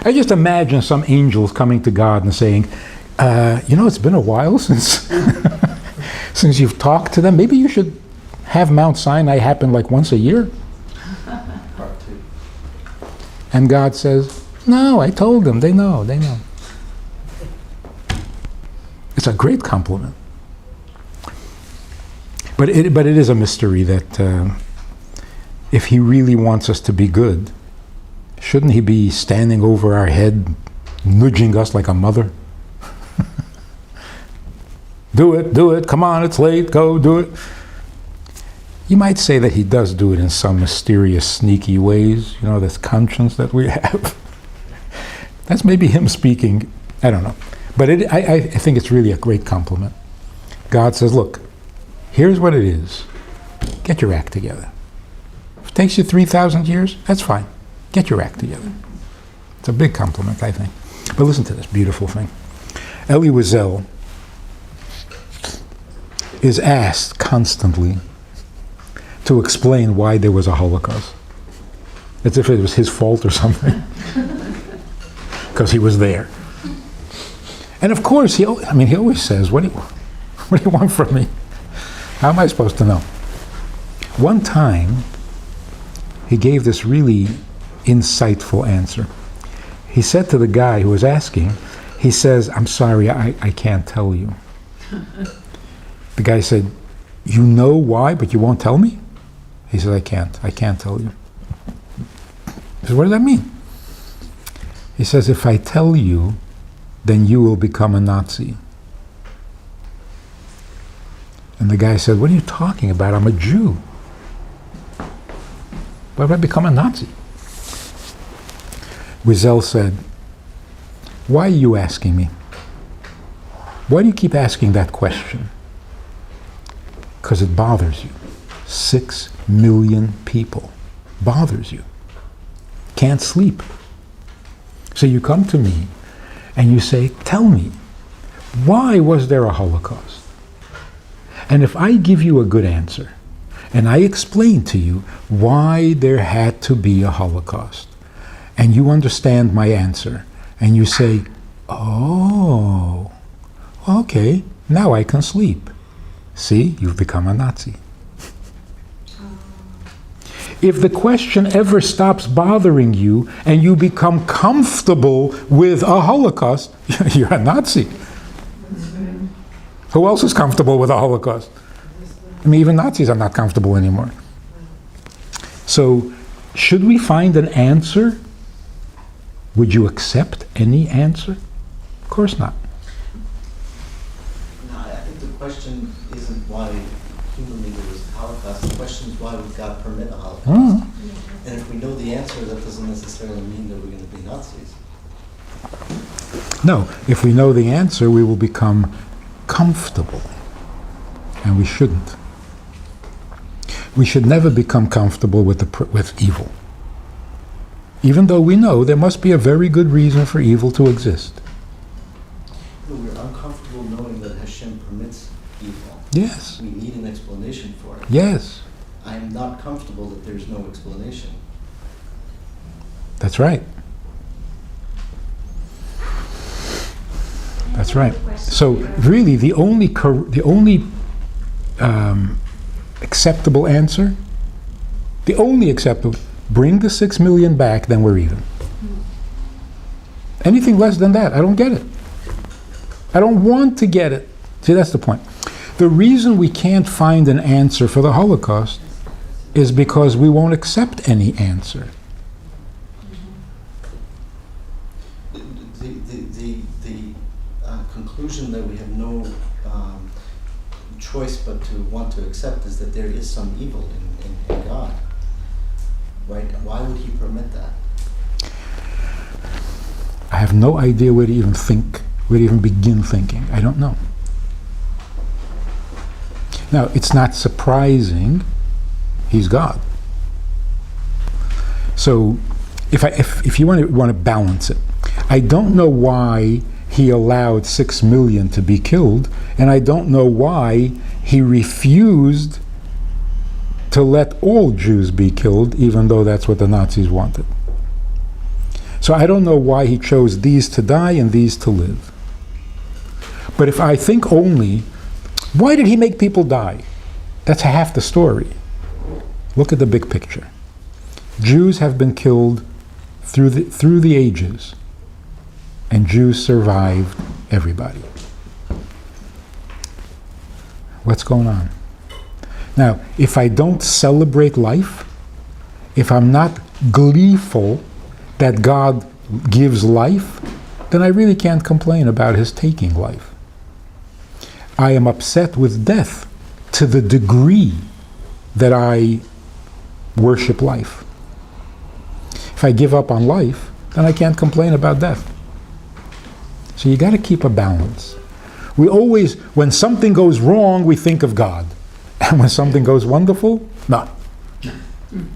I just imagine some angels coming to God and saying, it's been a while since since you've talked to them. Maybe you should have Mount Sinai happen like once a year. Part 2. And God says, no, I told them. They know. It's a great compliment. But it is a mystery that if he really wants us to be good, shouldn't he be standing over our head, nudging us like a mother? Do it, come on, it's late, go, do it. You might say that he does do it in some mysterious, sneaky ways, this conscience that we have. That's maybe him speaking, I don't know. But I think it's really a great compliment. God says, look, here's what it is. Get your act together. If it takes you 3,000 years, that's fine. Get your act together. It's a big compliment, I think. But listen to this beautiful thing. Elie Wiesel is asked constantly to explain why there was a Holocaust. As if it was his fault or something. Because he was there. And of course, he always says, what do you want from me? How am I supposed to know? One time, he gave this really insightful answer. He said to the guy who was asking, he says, I'm sorry, I can't tell you. The guy said, you know why, but you won't tell me? He said, I can't tell you. He said, what does that mean? He says, if I tell you, then you will become a Nazi. And the guy said, what are you talking about? I'm a Jew. Why would I become a Nazi? Wiesel said, why are you asking me? Why do you keep asking that question? Because it bothers you. 6 million people. Bothers you. Can't sleep. So you come to me and you say, tell me, why was there a Holocaust? And if I give you a good answer, and I explain to you why there had to be a Holocaust, and you understand my answer, and you say, oh, okay, now I can sleep. See, you've become a Nazi. If the question ever stops bothering you and you become comfortable with a Holocaust, you're a Nazi. Who else is comfortable with a Holocaust? I mean, even Nazis are not comfortable anymore. So, should we find an answer? Would you accept any answer? Of course not. No, I think the question isn't why humanly there was a Holocaust. The question is why would God permit a Holocaust? Mm. And if we know the answer, that doesn't necessarily mean that we're going to be Nazis. No, if we know the answer, we will become comfortable. And we shouldn't. We should never become comfortable with evil. Even though we know there must be a very good reason for evil to exist. No, we're uncomfortable knowing that Hashem permits evil. Yes. We need an explanation for it. Yes. I am not comfortable that there's no explanation. That's right. That's right. So really, the only acceptable answer The only acceptable, bring the 6 million back, then we're even. Anything less than that, I don't get it. I don't want to get it. See, that's the point. The reason we can't find an answer for the Holocaust is because we won't accept any answer. The conclusion that we have no choice but to want to accept is that there is some evil in God. Right? Why would he permit that? I have no idea where to even think, where to even begin thinking. I don't know. Now, it's not surprising he's God. So, if you want to balance it, I don't know why he allowed 6 million to be killed, and I don't know why he refused to let all Jews be killed, even though that's what the Nazis wanted. So I don't know why he chose these to die and these to live. But if I think only, why did he make people die? That's half the story. Look at the big picture. Jews have been killed through the ages, and Jews survived everybody. What's going on? Now, if I don't celebrate life, if I'm not gleeful that God gives life, then I really can't complain about his taking life. I am upset with death to the degree that I worship life. If I give up on life, then I can't complain about death. So you got to keep a balance. We always, when something goes wrong, we think of God. And when something goes wonderful, no.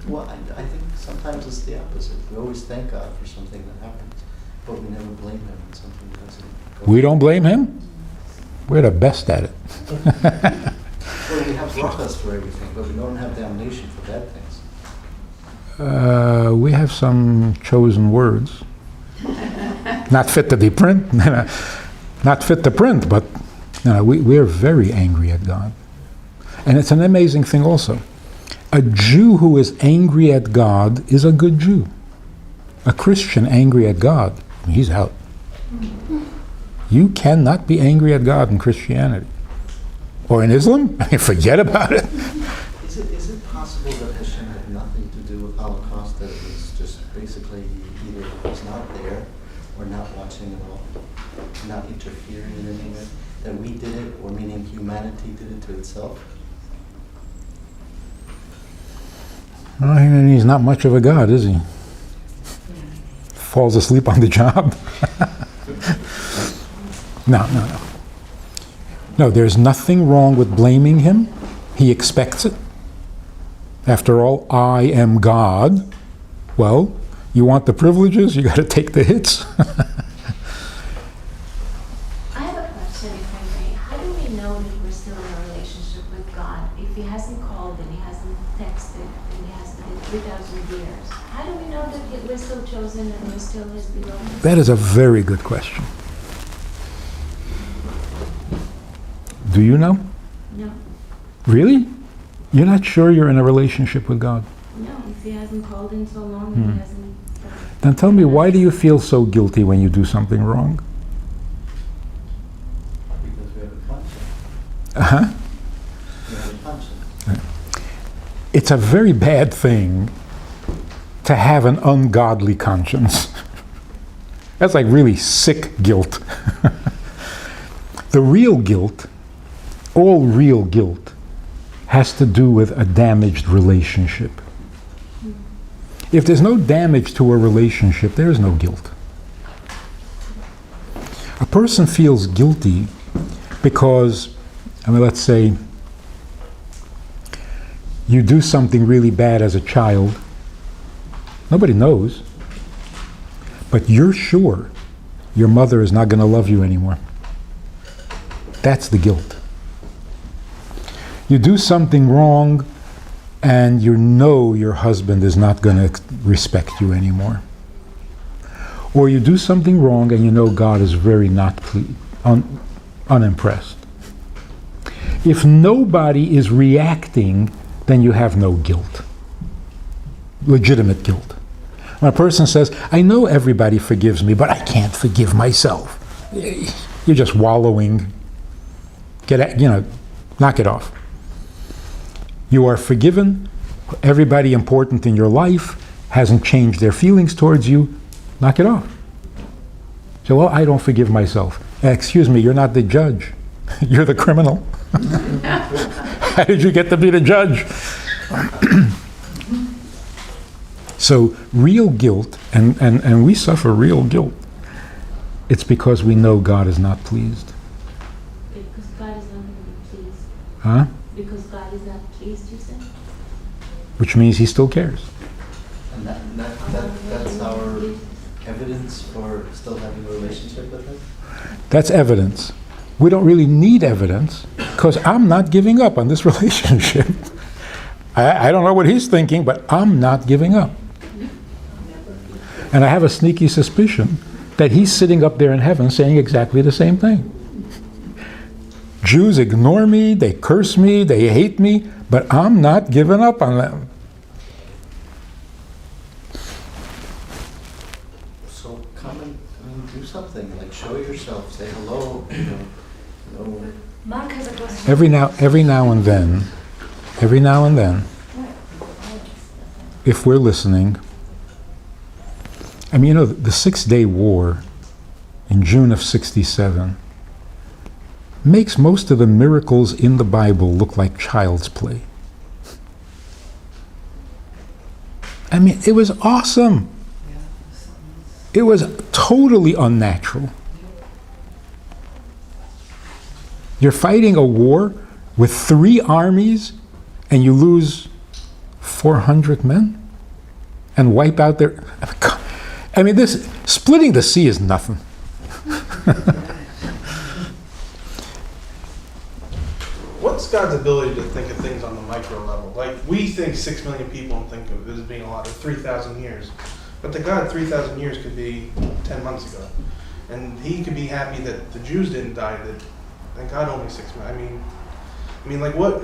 Well, I think sometimes it's the opposite. We always thank God for something that happens, but we never blame him when something doesn't go. We don't blame him? We're the best at it. Well, we have brachas for everything, but we don't have damnation for bad things. We have some chosen words. Not fit to be print. Not fit to print, but we are very angry at God. And it's an amazing thing also. A Jew who is angry at God is a good Jew. A Christian angry at God, he's out. You cannot be angry at God in Christianity. Or in Islam? Forget about it. Is it possible that Hashem had nothing to do with Holocaust, that it was just basically either was not there or not watching at all, not interfering in any way, that we did it, or meaning humanity did it to itself? Well, he's not much of a God, is he? Falls asleep on the job. No. No, there's nothing wrong with blaming him. He expects it. After all, I am God. Well, you want the privileges, you got to take the hits. I have a question, if I may. How do we know that we're still in a relationship with God if he hasn't called and he hasn't texted and he hasn't been 3,000 years? How do we know that we're still chosen and we're still his beloved? That is a very good question. Do you know? No. Really? You're not sure you're in a relationship with God? No, if he hasn't called in so long and he hasn't... Then tell me, why do you feel so guilty when you do something wrong? Because we have a conscience. Uh-huh. We have a conscience. It's a very bad thing to have an ungodly conscience. That's like really sick guilt. The real guilt, all real guilt, has to do with a damaged relationship. If there's no damage to a relationship, there is no guilt. A person feels guilty because, let's say you do something really bad as a child. Nobody knows, but you're sure your mother is not going to love you anymore. That's the guilt. You do something wrong and you know your husband is not going to respect you anymore. Or you do something wrong and you know God is very not unimpressed. If nobody is reacting, then you have no guilt. legitimate guilt. When a person says, I know everybody forgives me, but I can't forgive myself. You're just wallowing. Knock it off. You are forgiven. Everybody important in your life hasn't changed their feelings towards you. Knock it off. So, well, I don't forgive myself. Excuse me, you're not the judge. You're the criminal. How did you get to be the judge? So real guilt, and we suffer real guilt, it's because we know God is not pleased. Because God is not going to be pleased. Huh? Because God is not pleased, you said? Which means he still cares. And that's our evidence for still having a relationship with him? That's evidence. We don't really need evidence, because I'm not giving up on this relationship. I don't know what he's thinking, but I'm not giving up. And I have a sneaky suspicion that he's sitting up there in heaven saying exactly the same thing. Jews ignore me, they curse me, they hate me, but I'm not giving up on them. So come and do something, like show yourself, say hello, Mark has a question. Every now and then, if we're listening, I mean, the 6-Day War in June of '67 makes most of the miracles in the Bible look like child's play. I mean, it was awesome. It was totally unnatural. You're fighting a war with 3 armies and you lose 400 men and wipe out their... I mean, this splitting the sea is nothing. What's God's ability to think of things on the micro level? Like, we think 6 million people and think of it as being a lot, or 3,000 years. But to God, 3,000 years could be 10 months ago. And he could be happy that the Jews didn't die, and God only 6 million. I mean, like, what?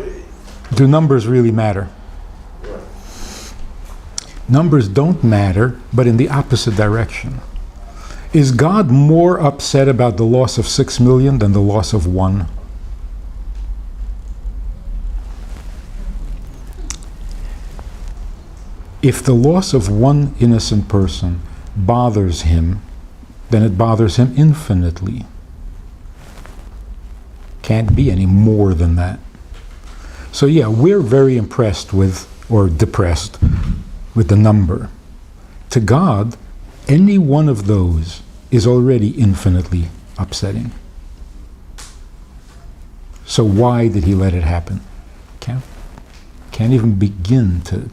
Do numbers really matter? Right. Numbers don't matter, but in the opposite direction. Is God more upset about the loss of 6 million than the loss of 1? If the loss of 1 innocent person bothers him, then it bothers him infinitely. Can't be any more than that. So yeah, we're very impressed with, or depressed, with the number. To God, any one of those is already infinitely upsetting. So why did he let it happen? Can't even begin to...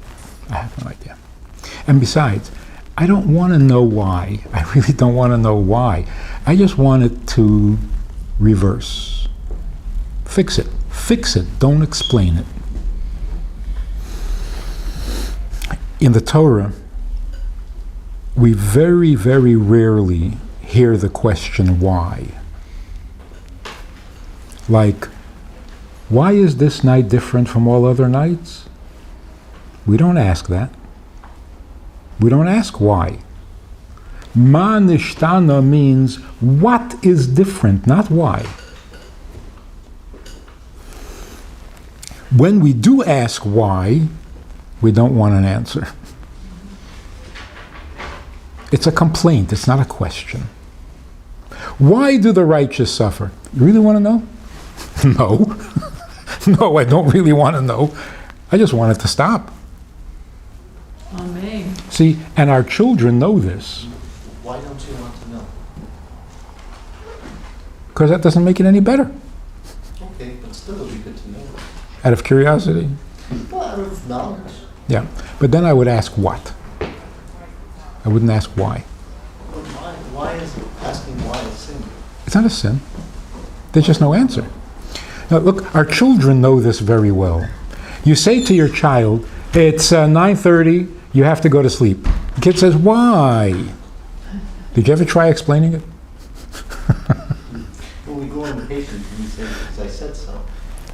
I have no idea. And besides, I don't want to know why. I really don't want to know why. I just want it to reverse. Fix it. Fix it. Don't explain it. In the Torah, we very, very rarely hear the question why. Like, why is this night different from all other nights? We don't ask that. We don't ask why. Ma nishtana means what is different, not why. When we do ask why, we don't want an answer. It's a complaint, it's not a question. Why do the righteous suffer? You really want to know? No. No, I don't really want to know. I just want it to stop. Amen. See, and our children know this. Why don't you want to know? Because that doesn't make it any better. Okay, but still it would be good to know. Out of curiosity. Well, out of knowledge. Yeah. But then I would ask what? I wouldn't ask why. But why is asking why a sin? It's not a sin. There's just no answer. Now, look, our children know this very well. You say to your child, it's 9:30, you have to go to sleep. The kid says, why? Did you ever try explaining it? Well, we go impatient and we say, because I said so.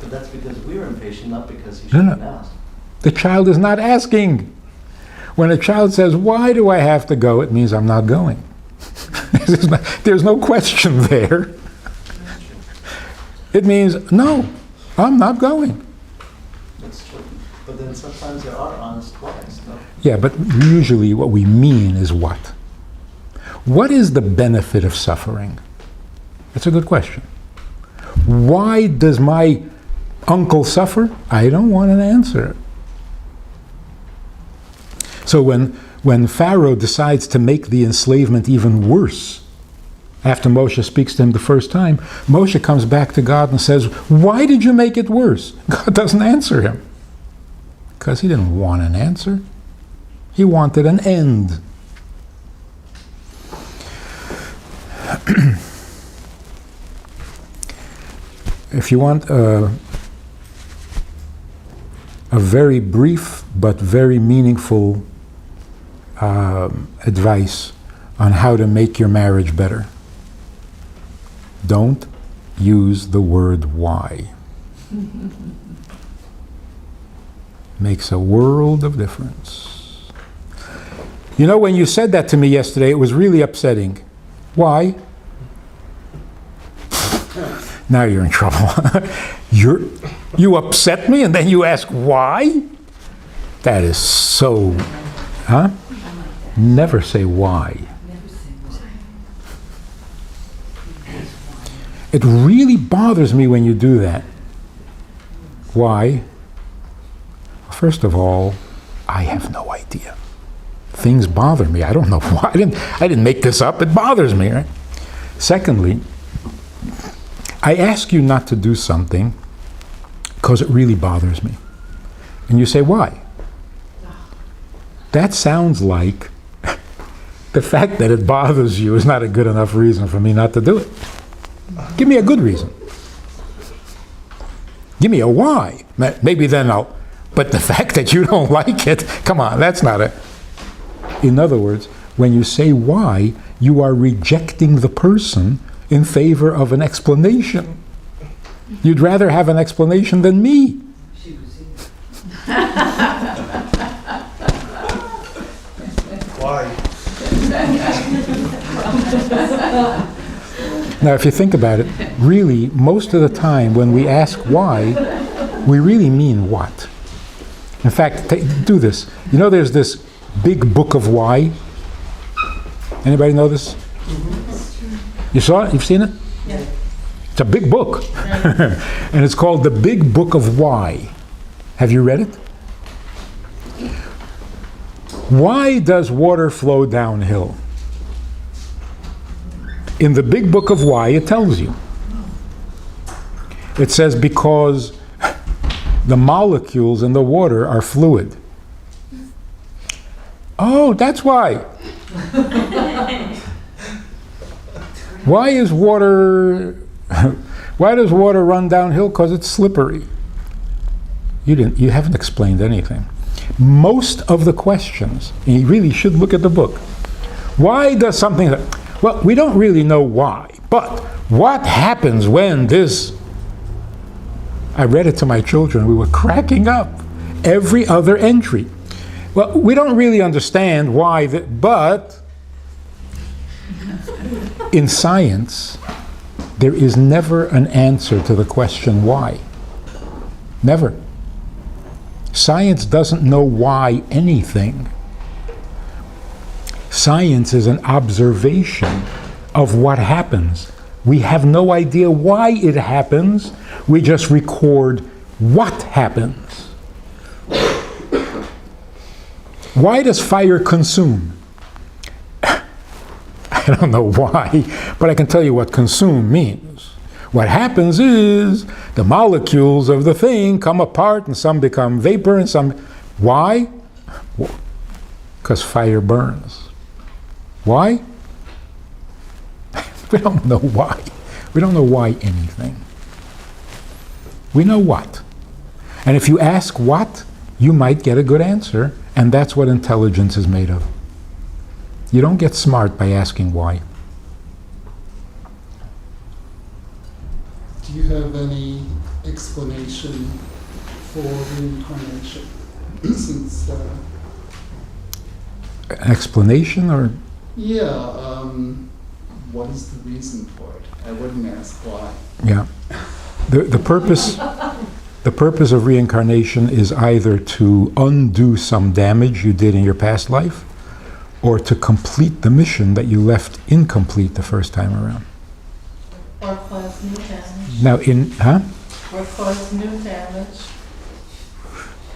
But that's because we were impatient, not because you No, no. shouldn't ask. The child is not asking. When a child says, "Why do I have to go?" it means I'm not going. There's no question there. It means, no, I'm not going. That's true. But then sometimes there are honest whys, no? Yeah, but usually what we mean is what? What is the benefit of suffering? That's a good question. Why does my uncle suffer? I don't want an answer. So when Pharaoh decides to make the enslavement even worse, after Moshe speaks to him the first time, Moshe comes back to God and says, "Why did you make it worse?" God doesn't answer him. Because he didn't want an answer. He wanted an end. If you want a very brief but very meaningful advice on how to make your marriage better, don't use the word why. Makes a world of difference. You know, when you said that to me yesterday, it was really upsetting. Why? Now you're in trouble. You upset me and then you ask why? That is so, huh? Never say why. It really bothers me when you do that. Why? First of all, I have no idea. Things bother me. I don't know why. I didn't make this up. It bothers me, right? Secondly, I ask you not to do something because it really bothers me. And you say, why? That sounds like the fact that it bothers you is not a good enough reason for me not to do it. Give me a good reason. Give me a why. Maybe then I'll... But the fact that you don't like it, come on, that's not a... In other words, when you say why, you are rejecting the person in favor of an explanation. You'd rather have an explanation than me. Why? Now, if you think about it, really, most of the time when we ask why, we really mean what? In fact, do this. You know there's this big book of why? Anybody know this? You saw it? You've seen it? Yeah. It's a big book. And it's called The Big Book of Why. Have you read it? Why does water flow downhill? In the Big Book of Why, it tells you. It says because the molecules in the water are fluid. Oh, that's why. Why does water run downhill? Because it's slippery. You haven't explained anything. Most of the questions, and you really should look at the book. Why does something... Well, we don't really know why, but what happens when this... I read it to my children. We were cracking up. Every other entry. Well, we don't really understand why, but in science, there is never an answer to the question why. Never. Science doesn't know why anything. Science is an observation of what happens. We have no idea why it happens. We just record what happens. Why does fire consume? I don't know why, but I can tell you what consume means. What happens is the molecules of the thing come apart and some become vapor and some... Why? Because fire burns. Why? We don't know why. We don't know why anything. We know what. And if you ask what, you might get a good answer, and that's what intelligence is made of. You don't get smart by asking why. Do you have any explanation for reincarnation? Since An explanation, or Yeah, what is the reason for it? I wouldn't ask why. yeah, the purpose of reincarnation is either to undo some damage you did in your past life, or to complete the mission that you left incomplete the first time around. Or cause new damage. Now, Or cause new damage.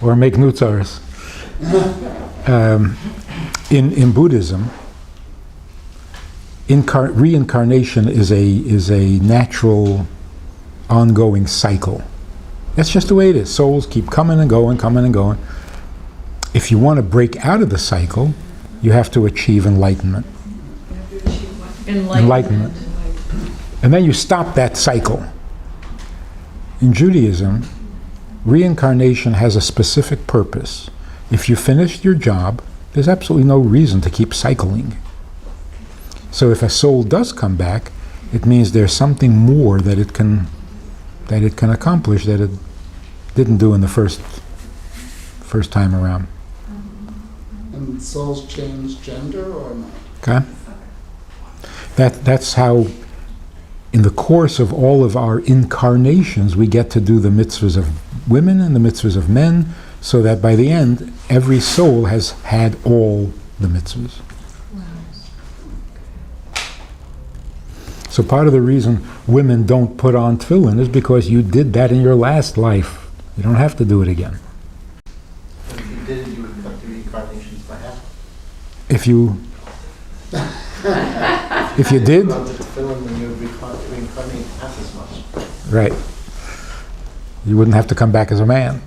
or make new tzaras. In Buddhism, reincarnation is a natural, ongoing cycle. That's just the way it is. Souls keep coming and going, coming and going. If you want to break out of the cycle, you have to achieve enlightenment. Enlightenment. And then you stop that cycle. In Judaism, reincarnation has a specific purpose. If you finished your job, there's absolutely no reason to keep cycling. So if a soul does come back, it means there's something more that it can accomplish that it didn't do in the first time around. And souls change gender or not? Okay? That's how, in the course of all of our incarnations, we get to do the mitzvahs of women and the mitzvahs of men, so that by the end, every soul has had all the mitzvahs. So part of the reason women don't put on tefillin is because you did that in your last life. You don't have to do it again. If you did it, you would cut the reincarnations by half. If you did, Cut the tefillin, then you would reincarnate half as much. right, you wouldn't have to come back as a man.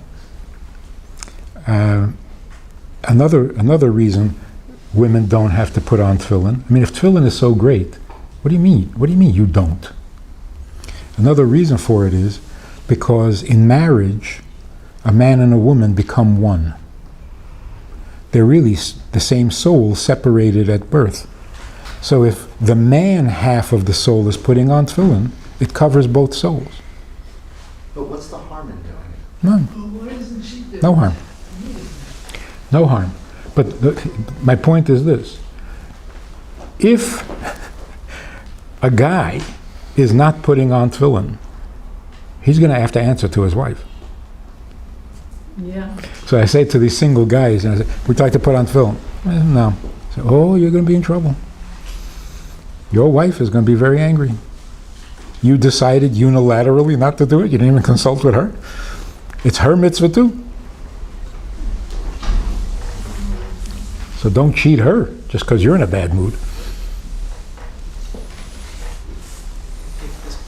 Another reason women don't have to put on tefillin. I mean, if tefillin is so great, what do you mean? What do you mean you don't? Another reason for it is because in marriage, a man and a woman become one. They're really the same soul separated at birth. So if the man half of the soul is putting on tefillin, it covers both souls. But what's the harm in doing it? None. No harm. No harm. But my point is this. If a guy is not putting on tefillin, he's going to have to answer to his wife. Yeah. So I say to these single guys, and I say, would you like to put on tefillin? No. I say, oh, you're going to be in trouble. Your wife is going to be very angry. You decided unilaterally not to do it. You didn't even consult with her. It's her mitzvah too. So don't cheat her just because you're in a bad mood. This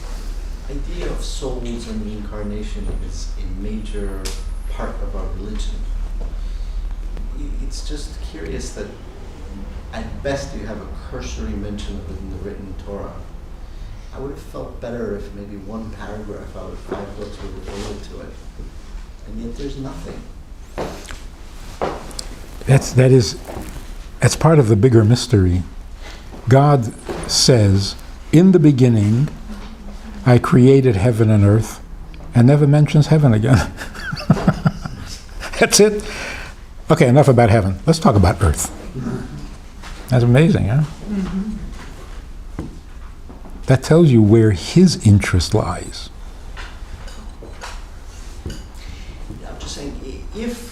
idea of souls and reincarnation is a major part of our religion. It's just curious that at best you have a cursory mention of it in the written Torah. I would have felt better if maybe one paragraph out of 5 books were devoted to it. And yet there's nothing. That's part of the bigger mystery. God says, in the beginning, I created heaven and earth, and never mentions heaven again. That's it. Okay, enough about heaven. Let's talk about earth. That's amazing, huh? Mm-hmm. That tells you where his interest lies. I'm just saying, if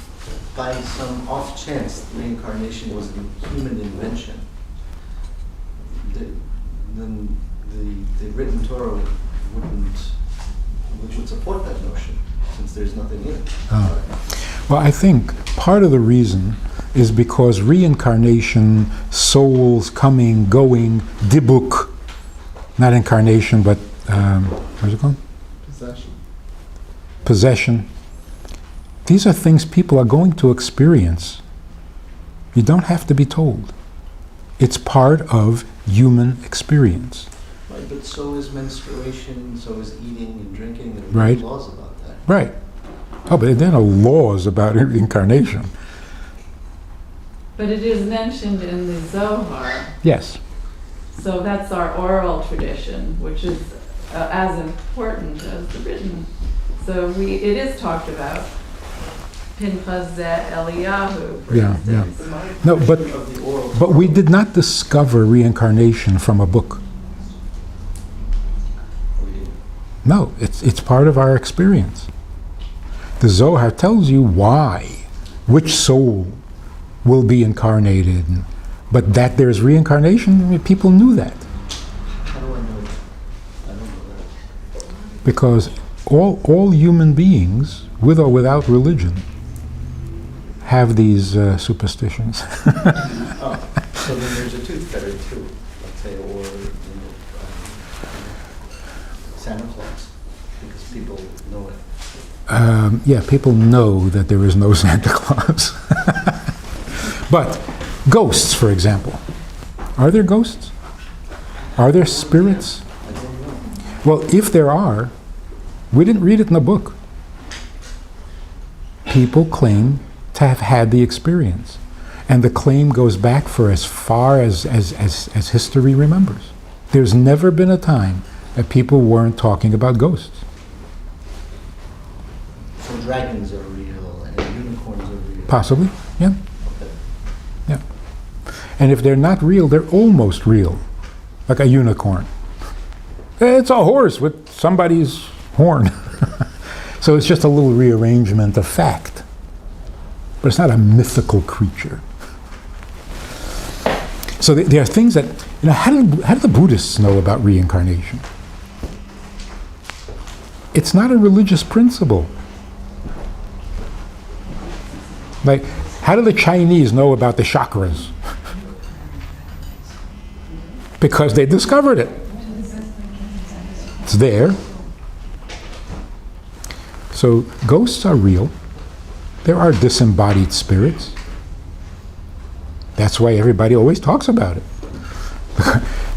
by some off chance reincarnation was a human invention, then the written Torah would support that notion, since there's nothing in it. Well, I think part of the reason is because reincarnation, souls coming, going, dibuk, not incarnation, but what's it called? Possession. These are things people are going to experience. You don't have to be told. It's part of human experience. Right, but so is menstruation, so is eating and drinking. There are Right. laws about that. Right. Oh, but there are no laws about reincarnation. But it is mentioned in the Zohar. Yes. So that's our oral tradition, which is as important as the written. So it is talked about. Pinchas Eliyahu, for Yeah, instance. My No, but- impression of the oral But we did not discover reincarnation from a book. No, it's part of our experience. The Zohar tells you why, which soul will be incarnated, but that there's reincarnation, I mean, people knew that. How do I know that? I don't know that. Because all human beings, with or without religion, have these superstitions. Oh, so then there's a tooth fairy too, let's say, or Santa Claus, because people know it. Yeah, people know that there is no Santa Claus. But ghosts, for example. Are there ghosts? Are there spirits? I don't know. Well, if there are, we didn't read it in the book. People claim to have had the experience. And the claim goes back for as far as history remembers. There's never been a time that people weren't talking about ghosts. So dragons are real and unicorns are real. Possibly, yeah. Okay. Yeah. And if they're not real, they're almost real. Like a unicorn. It's a horse with somebody's horn. So it's just a little rearrangement of fact. But it's not a mythical creature. So there are things that, how do the Buddhists know about reincarnation? It's not a religious principle. Like, how do the Chinese know about the chakras? Because they discovered it. It's there. So ghosts are real. There are disembodied spirits. That's why everybody always talks about it.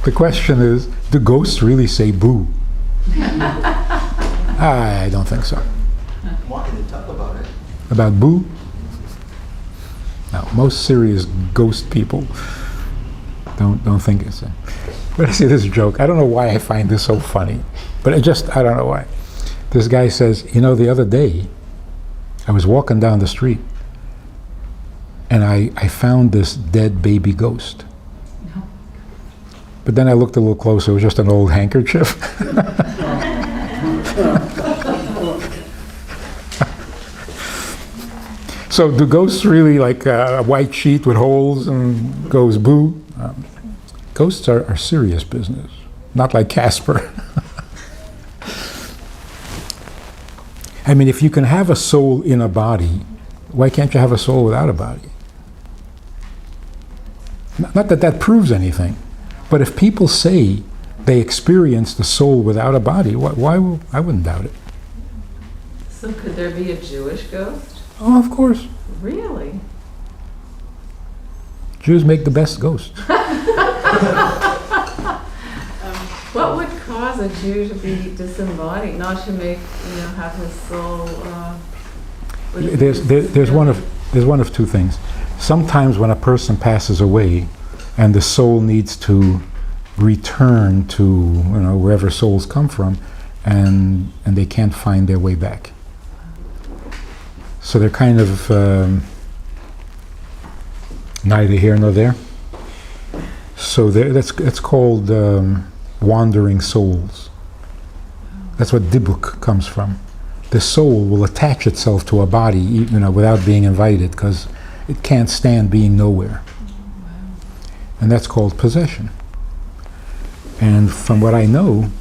The question is, do ghosts really say boo? I don't think so. Why they talk about it? About boo? No, most serious ghost people don't think it's a... But I see this joke. I don't know why I find this so funny. But I don't know why. This guy says, the other day, I was walking down the street, and I found this dead baby ghost. But then I looked a little closer, it was just an old handkerchief. So do ghosts really like a white sheet with holes and goes boo? Ghosts are serious business, not like Casper. I mean, if you can have a soul in a body, why can't you have a soul without a body? Not that that proves anything, but if people say they experienced the soul without a body, I wouldn't doubt it. So could there be a Jewish ghost? Oh, of course. Really? Jews make the best ghosts. What would cause a Jew to be disembodied, not to make, have his soul? There's one of two things. Sometimes when a person passes away, and the soul needs to return to wherever souls come from, and they can't find their way back. So they're kind of neither here nor there. So that's called wandering souls. That's what dibuk comes from. The soul will attach itself to a body, without being invited, because it can't stand being nowhere. And that's called possession. And from what I know,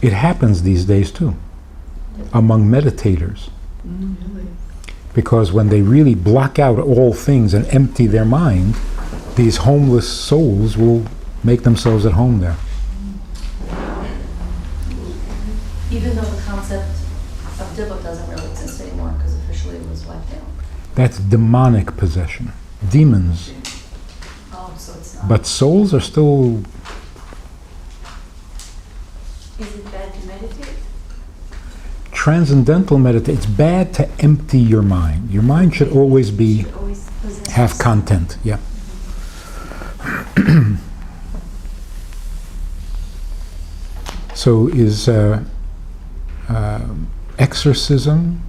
it happens these days too, among meditators. Really? Because when they really block out all things and empty their mind, these homeless souls will make themselves at home there. Even though the concept of Dibuk doesn't really exist anymore because officially it was wiped out. That's demonic possession. Demons. Oh, so it's not. But souls are still... Is it bad to meditate? Transcendental meditation. It's bad to empty your mind. Your mind should always be... Should always possess have itself. content, yeah. So is exorcism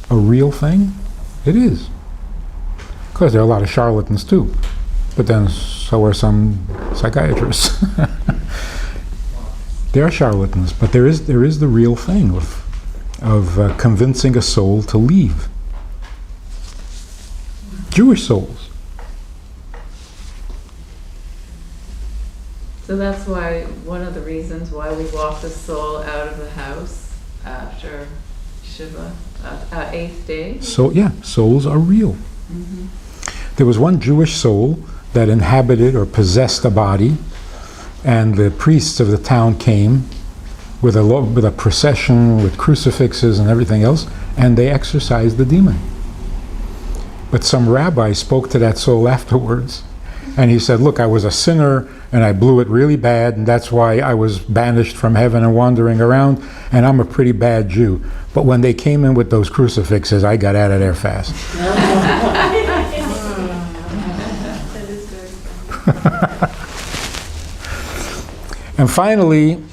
a real thing? It is. Of course, there are a lot of charlatans too. But then so are some psychiatrists. They are charlatans, but there is the real thing of convincing a soul to leave. Jewish souls. So that's why, one of the reasons why we walk the soul out of the house after Shiva, 8th day. So yeah, souls are real. Mhm. There was one Jewish soul that inhabited or possessed a body, and the priests of the town came with a procession with crucifixes and everything else, and they exorcised the demon. But some rabbi spoke to that soul afterwards, and he said, look, I was a sinner, and I blew it really bad, and that's why I was banished from heaven and wandering around, and I'm a pretty bad Jew. But when they came in with those crucifixes, I got out of there fast. That is very And finally,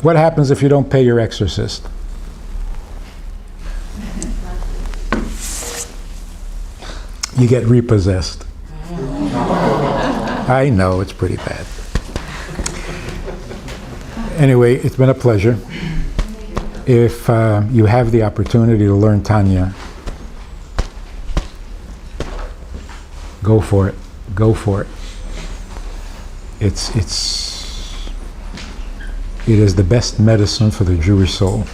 what happens if you don't pay your exorcist? You get repossessed. I know, it's pretty bad. Anyway, it's been a pleasure. If you have the opportunity to learn Tanya, go for it. Go for it. It is the best medicine for the Jewish soul.